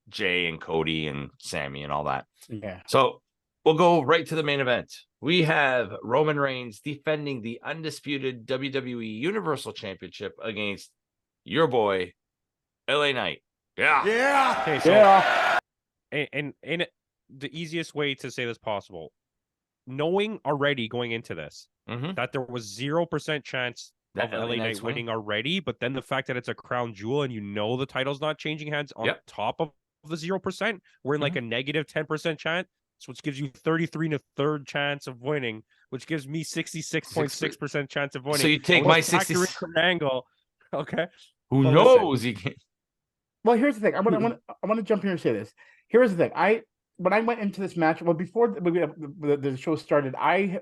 Jay and Cody and Sammy and all that. Yeah. So we'll go right to the main event. We have Roman Reigns defending the undisputed WWE Universal Championship against your boy, LA Knight. Yeah. Okay, so and the easiest way to say this possible, knowing already going into this that there was 0% chance of LA Knight winning already, but then the fact that it's a crown jewel and you know the title's not changing hands on top of the 0%, we're in like a negative 10% chance, which gives you 33 and a third chance of winning, which gives me 66.6% chance of winning. So you take my 60 angle, okay? Who knows? Well, here's the thing. I want to jump here and say this. Here's the thing. When I went into this match, well, before the show started, I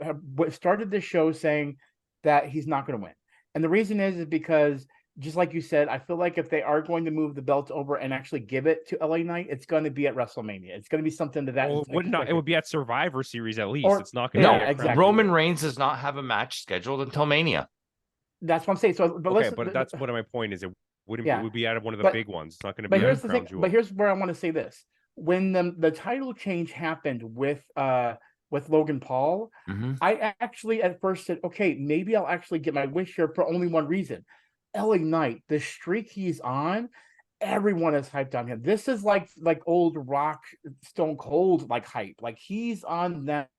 started this show saying that he's not going to win. And the reason is because, just like you said, I feel like if they are going to move the belt over and actually give it to LA Knight, it's going to be at WrestleMania. It's going to be something to that. Well, it would be at Survivor Series at least. It's not going to be exactly. Roman Reigns does not have a match scheduled until Mania. That's what I'm saying. So, but that's what my point is. It would be at one of the big ones. It's not going to be. Here's the thing. But here's where I want to say this. When the title change happened with Logan Paul, I actually at first said, okay, maybe I'll actually get my wish here for only one reason. LA Knight, the streak he's on, everyone is hyped on him. This is like old Rock, Stone Cold like hype. Like he's on that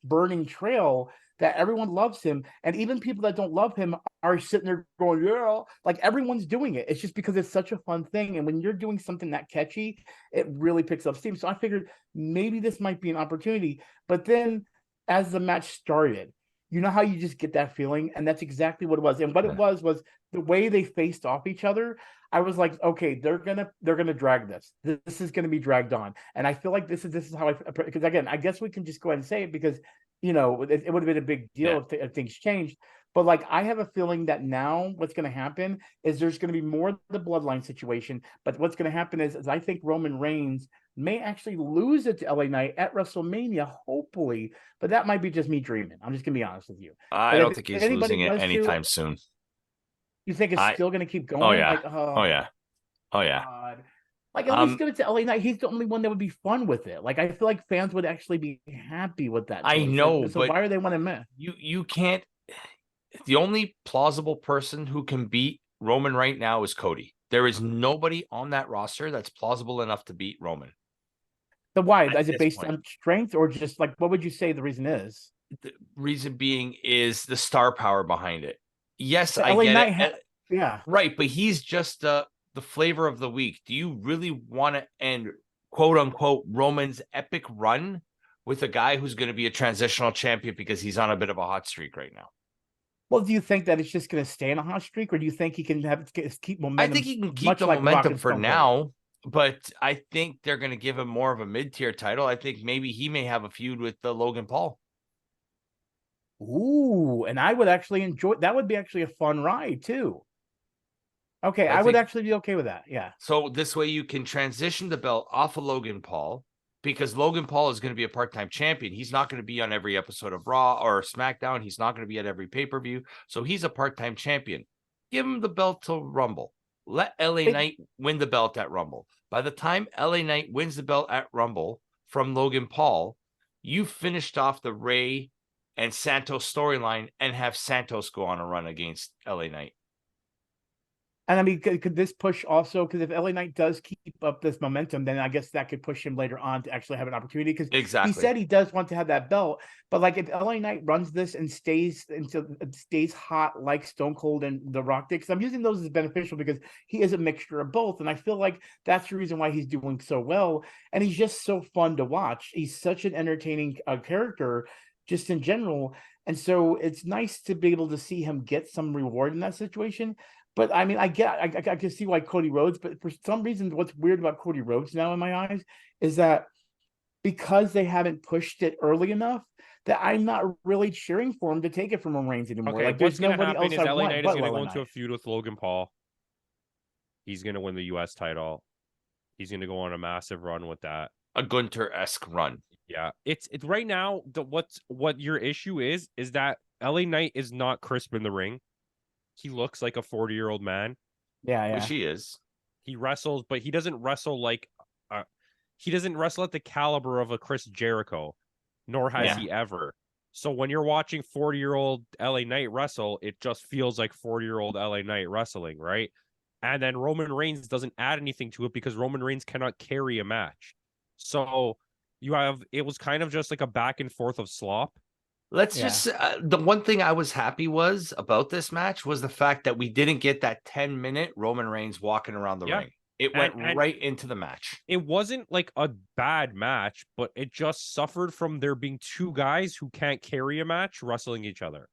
burning trail that everyone loves him, and even people that don't love him are sitting there going, yeah, like everyone's doing it. It's just because it's such a fun thing, and when you're doing something that catchy, it really picks up steam. So I figured maybe this might be an opportunity. But then as the match started, you know how you just get that feeling, and that's exactly what it was. And what it was the way they faced off each other. I was like, okay, they're gonna drag this. This is gonna be dragged on, and I feel like this is how I, because again, I guess we can just go ahead and say it because it would have been a big deal if things changed. But like, I have a feeling that now what's going to happen is there's going to be more of the bloodline situation. But what's going to happen is I think Roman Reigns may actually lose it to LA Knight at WrestleMania, hopefully. But that might be just me dreaming. I'm just going to be honest with you. I don't think he's losing it anytime soon. You think it's still going to keep going? Oh yeah. Like, oh yeah. God. Like, at least give it to LA Knight. He's the only one that would be fun with it. Like, I feel like fans would actually be happy with that choice. I know, so but why are they wanting him? You can't. The only plausible person who can beat Roman right now is Cody. There is nobody on that roster that's plausible enough to beat Roman. So why? Is it based on strength, or just like, what would you say the reason is? The reason being is the star power behind it. Yes, but I LA get Knight it. Yeah. Right, but he's just the flavor of the week. Do you really want to end, quote unquote, Roman's epic run with a guy who's going to be a transitional champion because he's on a bit of a hot streak right now? Well, do you think that it's just going to stay in a hot streak, or do you think he can keep momentum? I think he can keep the momentum for now, but I think they're going to give him more of a mid-tier title. I think maybe he may have a feud with Logan Paul. Ooh, and I would actually enjoy that. Would be actually a fun ride too. Okay, I would actually be okay with that. Yeah. So this way you can transition the belt off of Logan Paul, because Logan Paul is going to be a part-time champion. He's not going to be on every episode of Raw or SmackDown. He's not going to be at every pay-per-view. So he's a part-time champion. Give him the belt to Rumble. Let LA Knight win the belt at Rumble. By the time LA Knight wins the belt at Rumble from Logan Paul, you finished off the Ray and Santos storyline and have Santos go on a run against LA Knight. And I mean, could this push also? Because if LA Knight does keep up this momentum, then I guess that could push him later on to actually have an opportunity. Because he said he does want to have that belt, but like if LA Knight runs this and stays hot like Stone Cold and The Rock did, because I'm using those as beneficial because he is a mixture of both, and I feel like that's the reason why he's doing so well. And he's just so fun to watch. He's such an entertaining character, just in general. And so it's nice to be able to see him get some reward in that situation. But I mean, I can see why Cody Rhodes, but for some reason, what's weird about Cody Rhodes now in my eyes is that because they haven't pushed it early enough, that I'm not really cheering for him to take it from Roman Reigns anymore. Okay, like, what's there's going to nobody happen else is I LA want Knight is but going to LA go into a feud with Logan Paul. He's going to win the U.S. title. He's going to go on a massive run with that. A Gunther-esque run. Yeah, it's right now. What your issue is that LA Knight is not crisp in the ring. He looks like a 40-year-old man. Yeah, which he is. He wrestles, but he doesn't wrestle like he doesn't wrestle at the caliber of a Chris Jericho, nor has he ever. So when you're watching 40-year-old LA Knight wrestle, it just feels like 40-year-old LA Knight wrestling, right? And then Roman Reigns doesn't add anything to it because Roman Reigns cannot carry a match. So it was kind of just like a back and forth of slop. Let's just the one thing I was happy about this match was the fact that we didn't get that 10-minute Roman Reigns walking around the ring. It went right into the match. It wasn't like a bad match, but it just suffered from there being two guys who can't carry a match wrestling each other.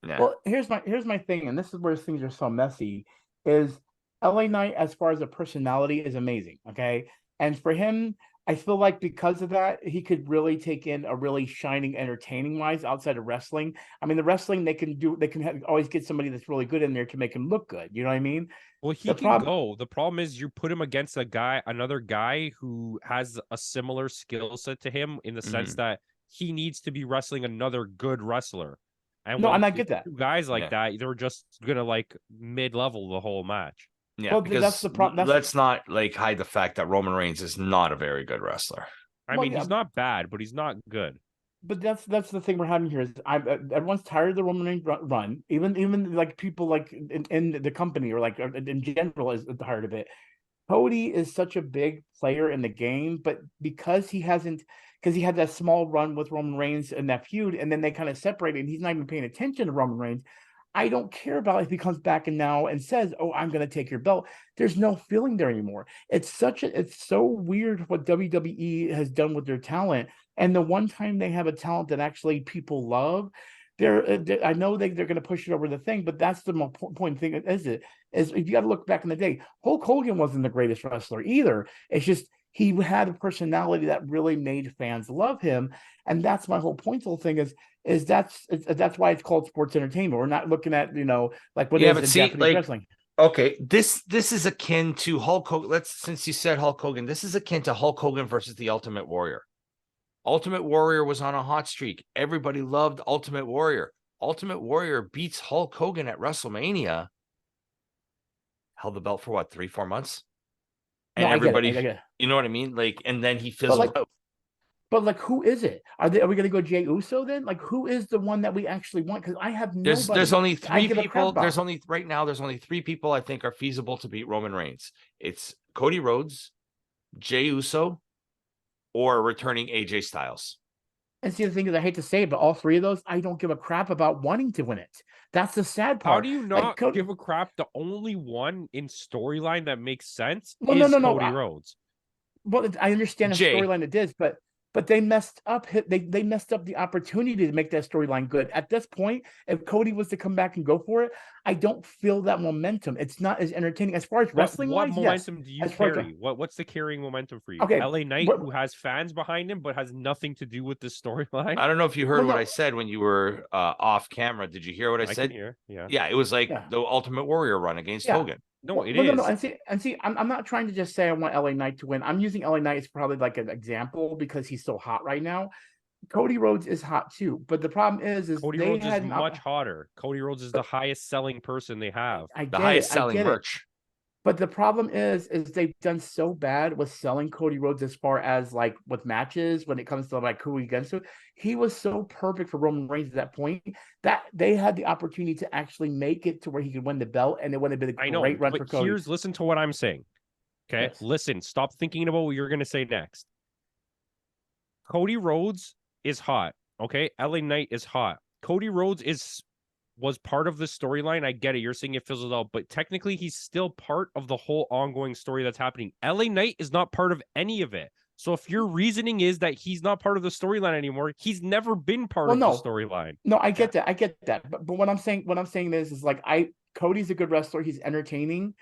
Yeah. Well, here's my thing, and this is where things are so messy, is LA Knight, as far as a personality, is amazing. Okay. And for him, I feel like because of that, he could really take in a really shining, entertaining wise outside of wrestling. I mean, the wrestling they can always get somebody that's really good in there to make him look good. You know what I mean? Well, he can go. The problem is you put him against another guy who has a similar skill set to him in the sense that he needs to be wrestling another good wrestler. And I get that. Two guys like that, they're just gonna like mid-level the whole match. Yeah, because that's the problem. Let's not hide the fact that Roman Reigns is not a very good wrestler. I mean, he's not bad, but he's not good. But that's the thing we're having here is everyone's tired of the Roman Reigns run. Even like people like in the company or like in general is tired of it. Cody is such a big player in the game, but because he hasn't, because he had that small run with Roman Reigns in that feud, and then they kind of separated, and he's not even paying attention to Roman Reigns. I don't care about if he comes back and now and says, "Oh, I'm going to take your belt." There's no feeling there anymore. It's so weird what WWE has done with their talent. And the one time they have a talent that actually people love, I know they're going to push it over the thing, but that's the most important thing. Is if you got to look back in the day, Hulk Hogan wasn't the greatest wrestler either. It's just he had a personality that really made fans love him, and that's my whole point. The whole thing is that's why it's called sports entertainment. We're not looking at like what is in Japanese wrestling. Okay, this is akin to Hulk Hogan. Since you said Hulk Hogan, this is akin to Hulk Hogan versus the Ultimate Warrior. Ultimate Warrior was on a hot streak. Everybody loved Ultimate Warrior. Ultimate Warrior beats Hulk Hogan at WrestleMania. Held the belt for what, 3-4 months? And everybody, I get it. You know what I mean? Like, and then he fizzled out. But like, who is it? Are we going to go Jey Uso then? Like, who is the one that we actually want? Because I have nobody. There's only 3 people. There's only 3 people I think are feasible to beat Roman Reigns. It's Cody Rhodes, Jey Uso, or returning AJ Styles. And see, the thing is, I hate to say it, but all 3 of those, I don't give a crap about wanting to win it. That's the sad part. How do you not give a crap? The only one in storyline that makes sense is Cody Rhodes. Well, I understand the storyline it is, but they messed up. They messed up the opportunity to make that storyline good. At this point, if Cody was to come back and go for it, I don't feel that momentum. It's not as entertaining as far as wrestling. What momentum do you carry? What's the carrying momentum for you? Okay, LA Knight, who has fans behind him, but has nothing to do with this storyline. I don't know if you heard what I said when you were off camera. Did you hear what I said? Can hear. Yeah, it was like the Ultimate Warrior run against Hogan. No, it is. No. And see, I'm not trying to just say I want LA Knight to win. I'm using LA Knight as probably like an example because he's so hot right now. Cody Rhodes is hot too, but the problem is Cody Rhodes is much hotter. Cody Rhodes is the highest selling person they have. The highest selling merch. But the problem is they've done so bad with selling Cody Rhodes as far as like with matches when it comes to like who he against. He was so perfect for Roman Reigns at that point that they had the opportunity to actually make it to where he could win the belt, and it would have been a great run for Cody. Listen to what I'm saying. Okay, listen. Stop thinking about what you're going to say next. Cody Rhodes is hot. Okay, LA Knight is hot. Cody Rhodes was part of the storyline. I get it. You're saying it fizzled out, but technically he's still part of the whole ongoing story that's happening. LA Knight is not part of any of it. So if your reasoning is that he's not part of the storyline anymore, he's never been part of the storyline. No, I get that. I get that. But what I'm saying is like Cody's a good wrestler. He's entertaining,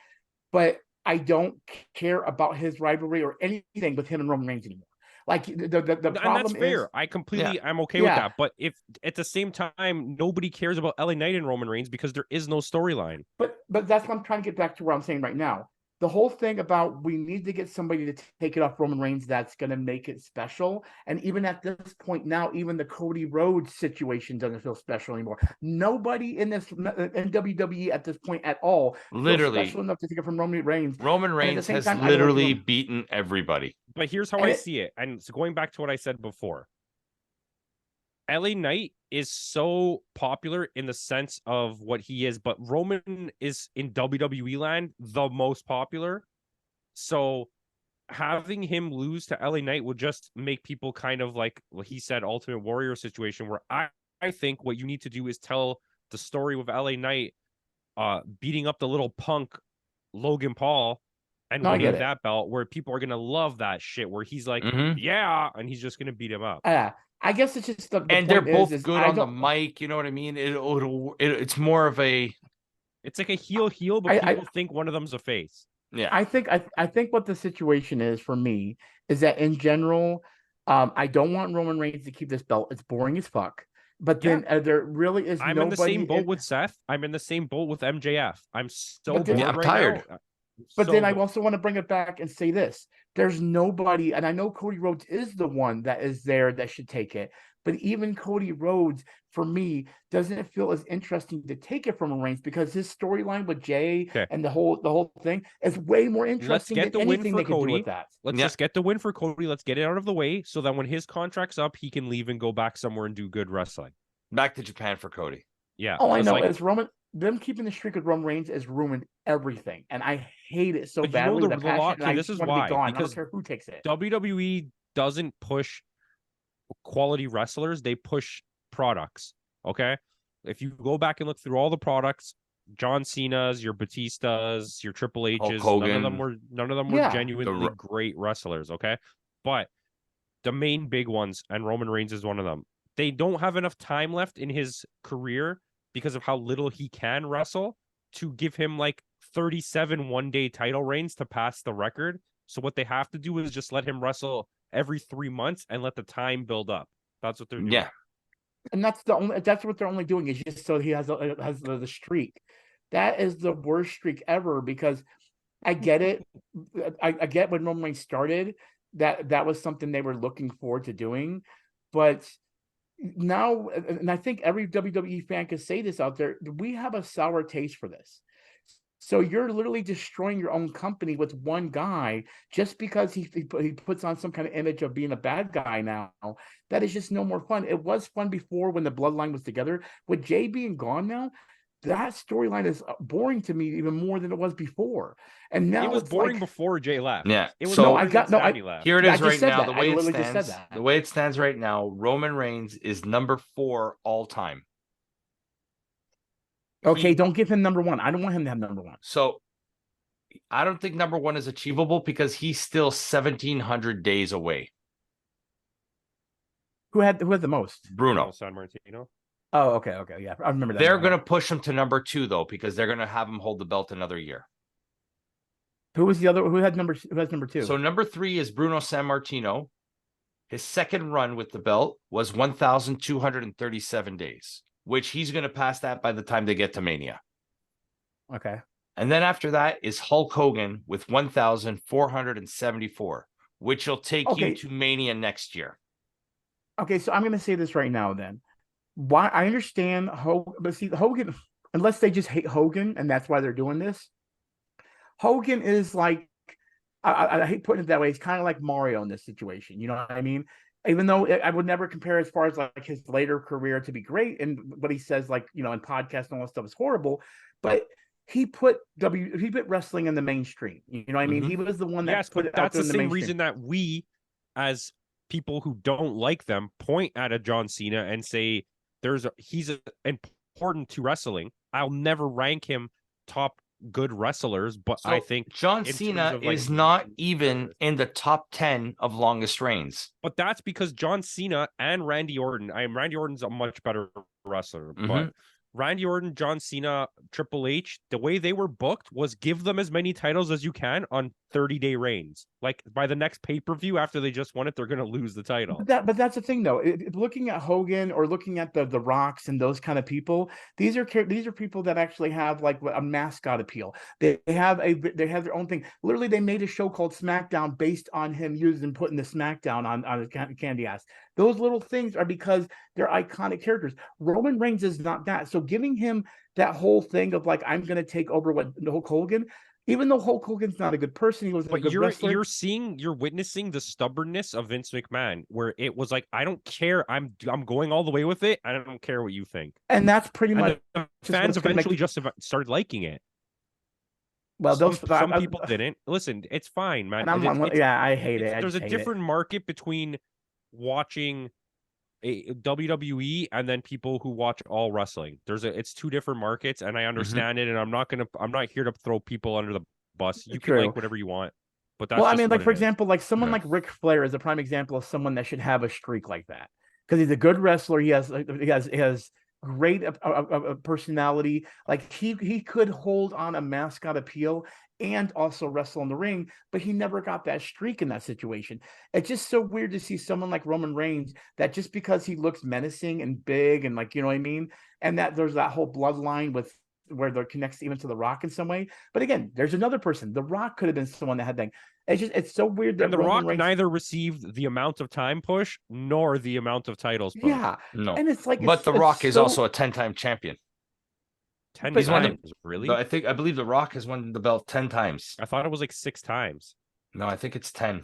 but I don't care about his rivalry or anything with him and Roman Reigns anymore. Like the problem, and that's fair. I'm okay with that. But if at the same time nobody cares about LA Knight and Roman Reigns because there is no storyline. But that's what I'm trying to get back to where I'm saying right now. The whole thing about we need to get somebody to take it off Roman Reigns that's going to make it special. And even at this point now, even the Cody Rhodes situation doesn't feel special anymore. Nobody in WWE at this point at all literally feels special enough to take it from Roman Reigns. Roman Reigns has literally beaten everybody. But here's how I see it. And so going back to what I said before, LA Knight is so popular in the sense of what he is, but Roman is in WWE land the most popular. So having him lose to LA Knight would just make people kind of like what he said, Ultimate Warrior situation, where I think what you need to do is tell the story with LA Knight beating up the little punk Logan Paul and winning that belt, where people are going to love that shit, where he's like, yeah, and he's just going to beat him up. I guess it's just and they're both good on the mic. You know what I mean? It's more of a, it's like a heel, but people think one of them's a face. Yeah, I think what the situation is for me is that in general, I don't want Roman Reigns to keep this belt. It's boring as fuck. But then there really is. I'm in the same boat with Seth. I'm in the same boat with MJF. I'm so bored I'm tired. Now. But then I also want to bring it back and say this. There's nobody, and I know Cody Rhodes is the one that is there that should take it. But even Cody Rhodes, for me, doesn't feel as interesting to take it from Reigns because his storyline with Jay and the whole thing is way more interesting than anything they can do with that. Let's just get the win for Cody. Let's get it out of the way so that when his contract's up, he can leave and go back somewhere and do good wrestling. Back to Japan for Cody. Yeah. Oh, I know. It's Roman. Them keeping the streak with Roman Reigns has ruined everything, and I hate it so badly. This is why. I don't care who takes it. WWE doesn't push quality wrestlers, they push products. Okay. If you go back and look through all the products, John Cena's, your Batistas, your Triple H's, none of them were Yeah. genuinely great wrestlers. Okay. But the main big ones, and Roman Reigns is one of them, they don't have enough time left in his career because of how little he can wrestle to give him like 37 one-day title reigns to pass the record. So what they have to do is just let him wrestle every 3 months and let the time build up. That's what they're doing. Yeah. And that's what they're only doing, is just so he has the streak. That is the worst streak ever, because I get it. I get when Roman Reigns started, that was something they were looking forward to doing. But now, and I think every WWE fan can say this out there, we have a sour taste for this. So you're literally destroying your own company with one guy just because he puts on some kind of image of being a bad guy now. That is just no more fun. It was fun before when the bloodline was together. With Jay being gone now, that storyline is boring to me even more than it was before. And now it was boring like, before Jay left. Yeah. It was so left. Here it is right now. That. The way it stands, the way it stands right now, Roman Reigns is number 4 all time. Okay, don't give him number 1. I don't want him to have number 1. So I don't think number 1 is achievable because he's still 1,700 days away. Who had the most? Bruno Sammartino. Oh, okay, yeah, I remember that. They're going to push him to number 2 though, because they're going to have him hold the belt another year. Who was the other? Who has number 2? So number 3 is Bruno Sammartino. His second run with the belt was 1,237 days, which he's going to pass that by the time they get to Mania. Okay. And then after that is Hulk Hogan with 1,474, which will take you to Mania next year. Okay, so I'm going to say this right now then. Why I understand Hogan, but see, Hogan, unless they just hate Hogan and that's why they're doing this. Hogan is like, I hate putting it that way. It's kind of like Mario in this situation. You know what I mean? Even though I would never compare as far as like his later career to be great, and what he says, like, you know, in podcasts and all that stuff is horrible, but he put wrestling in the mainstream. You know what I mean? He was the one that put it out there in the mainstream. That's the same reason that we, as people who don't like them, point at a John Cena and say he's important to wrestling. I'll never rank him top good wrestlers, but I think John Cena is not even in the top 10 of longest reigns. But that's because John Cena and Randy Orton, Randy Orton's a much better wrestler, but Randy Orton, John Cena, Triple H, the way they were booked was give them as many titles as you can on 30-day reigns. Like by the next pay-per-view after they just won it, they're going to lose the title. But that's the thing, though. Looking at Hogan or looking at the Rocks and those kind of people, these are people that actually have like a mascot appeal. They have their own thing. Literally, they made a show called SmackDown based on him putting the SmackDown on candy ass. Those little things are because they're iconic characters. Roman Reigns is not that. So giving him that whole thing of like, I'm going to take over what Hulk Hogan, even though Hulk Hogan's not a good person, he was a good wrestler. You're witnessing the stubbornness of Vince McMahon, where it was like, I don't care. I'm going all the way with it. I don't care what you think. And that's pretty much the fans eventually just started liking it. Well, some people didn't. Listen, it's fine, man. I hate it. There's a different market between watching a WWE and then people who watch all wrestling. It's 2 different markets, and I understand it, and I'm not here to throw people under the bus. You can like whatever you want, but that's I mean, like, for example, like someone like Ric Flair is a prime example of someone that should have a streak like that, because he's a good wrestler. He has great personality. Like he could hold on a mascot appeal and also wrestle in the ring, but he never got that streak in that situation. It's just so weird to see someone like Roman Reigns that just because he looks menacing and big and like, you know what I mean? And that there's that whole bloodline with where they're connects even to The Rock in some way. But again, there's another person. The Rock could have been someone that had that. It's so weird that The Rock neither received the amount of time push nor the amount of titles push. Yeah. No. And it's like, but The Rock is also a 10-time champion. 10 times, really? I believe The Rock has won the belt 10 times. I thought it was like 6 times. No, I think it's 10.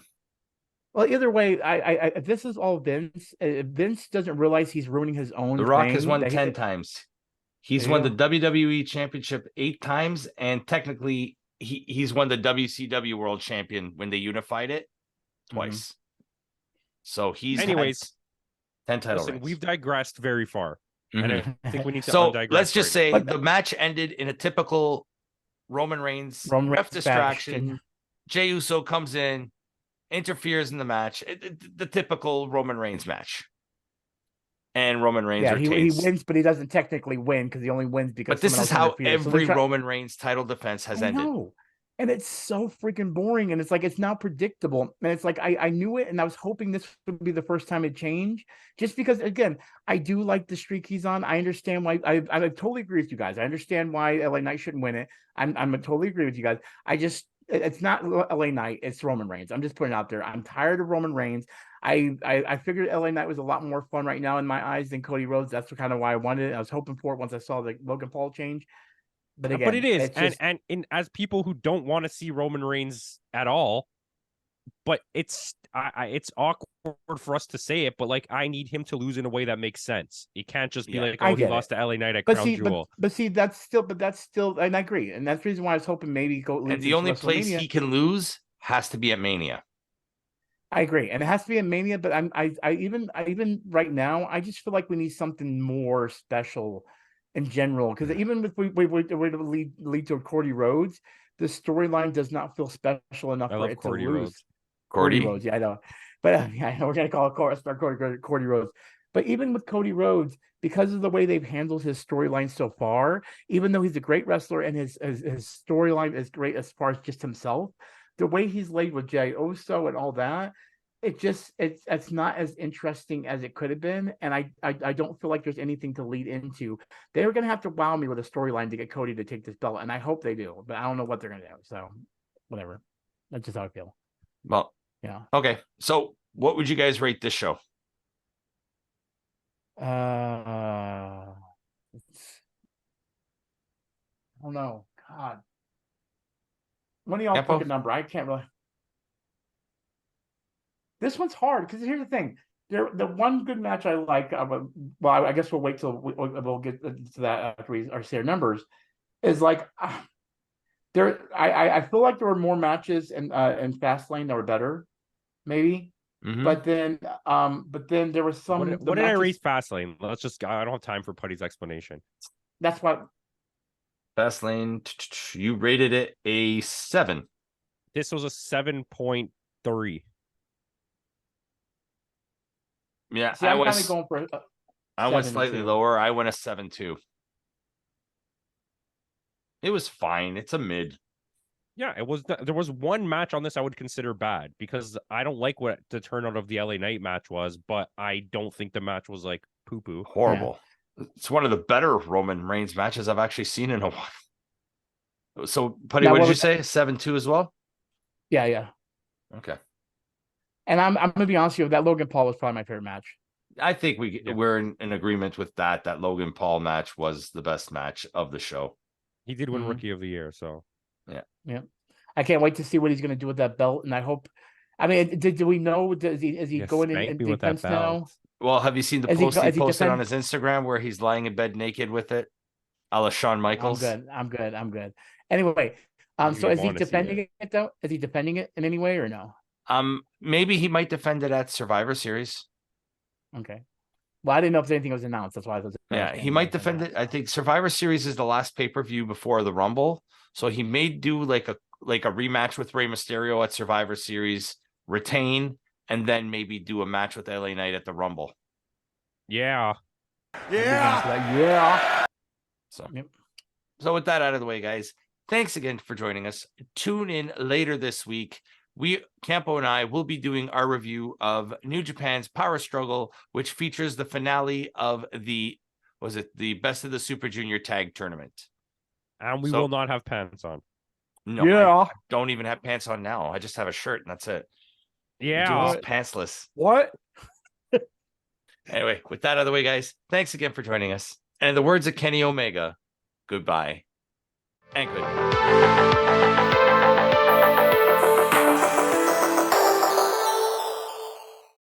Well, either way, I this is all Vince. Vince doesn't realize he's ruining his own. The Rock has won 10 times. He's won the WWE Championship 8 times, and technically he's won the WCW World Champion when they unified it twice. So he's 10 title Listen, rings. we've digressed very far. And I think we need to So undigress let's just right say the match ended in a typical Roman Reigns ref distraction. Jey Uso comes in, interferes in the match. The typical Roman Reigns match. And Roman Reigns retains. He wins, but he doesn't technically win because he only wins because. But this is how every Roman Reigns title defense has ended. No, and it's so freaking boring, and it's like it's now predictable, and it's like I knew it, and I was hoping this would be the first time it changed, just because again I do like the streak he's on. I understand why. I totally agree with you guys. I understand why LA Knight shouldn't win it. I'm totally agree with you guys. It's not LA Knight, it's Roman Reigns. I'm just putting it out there. I'm tired of Roman Reigns. I figured LA Knight was a lot more fun right now in my eyes than Cody Rhodes. That's kind of why I wanted it. I was hoping for it once I saw the Logan Paul change. But again, it is, and as people who don't want to see Roman Reigns at all, but it's awkward for us to say it, but like I need him to lose in a way that makes sense. It can't just be like, oh, he lost to LA Knight at Crown Jewel. But see, that's still, and I agree, and that's the reason why I was hoping maybe go. And the only place he can lose has to be at Mania. I agree, and it has to be a Mania. But I even right now, I just feel like we need something more special in general, because even if we lead to Cody Rhodes, the storyline does not feel special enough for it to lose. Cody Rhodes, yeah, I know, but yeah, we're gonna call it Cody Rhodes. But even with Cody Rhodes, because of the way they've handled his storyline so far, even though he's a great wrestler and his storyline is great as far as just himself, the way he's laid with Jey Uso and all that, it's not as interesting as it could have been, and I don't feel like there's anything to lead into. They're gonna have to wow me with a storyline to get Cody to take this belt, and I hope they do, but I don't know what they're gonna do. So, whatever. That's just how I feel. Well, yeah. Okay, so what would you guys rate this show? I don't know. God, when do y'all pick a number? I can't really. This one's hard because here's the thing. The one good match I like, well, I guess we'll wait till we'll get to that after we say our numbers. Is like there. I feel like there were more matches in Fastlane that were better, maybe. But then there was some. What did I rate Fastlane? Let's just. I don't have time for Putty's explanation. That's what. Fastlane, you rated it a 7. This was a 7.3. Yeah, see, I'm kind of going for. I went slightly lower. I went a 7 too. It was fine. It's a mid. Yeah, it was. There was one match on this I would consider bad because I don't like what the turnout of the LA Knight match was, but I don't think the match was like poo poo. Horrible. Yeah. It's one of the better Roman Reigns matches I've actually seen in a while. So, Putty, what did you say? 7-2 as well? Yeah. Okay. And I'm gonna be honest with you, that Logan Paul was probably my favorite match. I think we're in agreement with that. That Logan Paul match was the best match of the show. He did win Rookie of the Year, so yeah. I can't wait to see what he's gonna do with that belt, and I hope. I mean, do we know? Is he going in defense now? Well, have you seen the post he posted on his Instagram where he's lying in bed naked with it, a la Shawn Michaels? I'm good. Anyway, so is he defending it though? Is he defending it in any way or no? Maybe he might defend it at Survivor Series. Okay. Well, I didn't know if anything was announced. That's why I was. Yeah, he might defend it. I think Survivor Series is the last pay-per-view before the Rumble, so he may do like a rematch with Rey Mysterio at Survivor Series, retain, and then maybe do a match with LA Knight at the Rumble. Yeah. So with that out of the way, guys, thanks again for joining us. Tune in later this week. Campo and I will be doing our review of New Japan's Power Struggle, which features the finale of the Best of the Super Junior Tag Tournament. And we will not have pants on. No, I don't even have pants on now. I just have a shirt and that's it. Yeah. Pantsless. What? Anyway, with that out of the way, guys, thanks again for joining us. And in the words of Kenny Omega, goodbye and good night.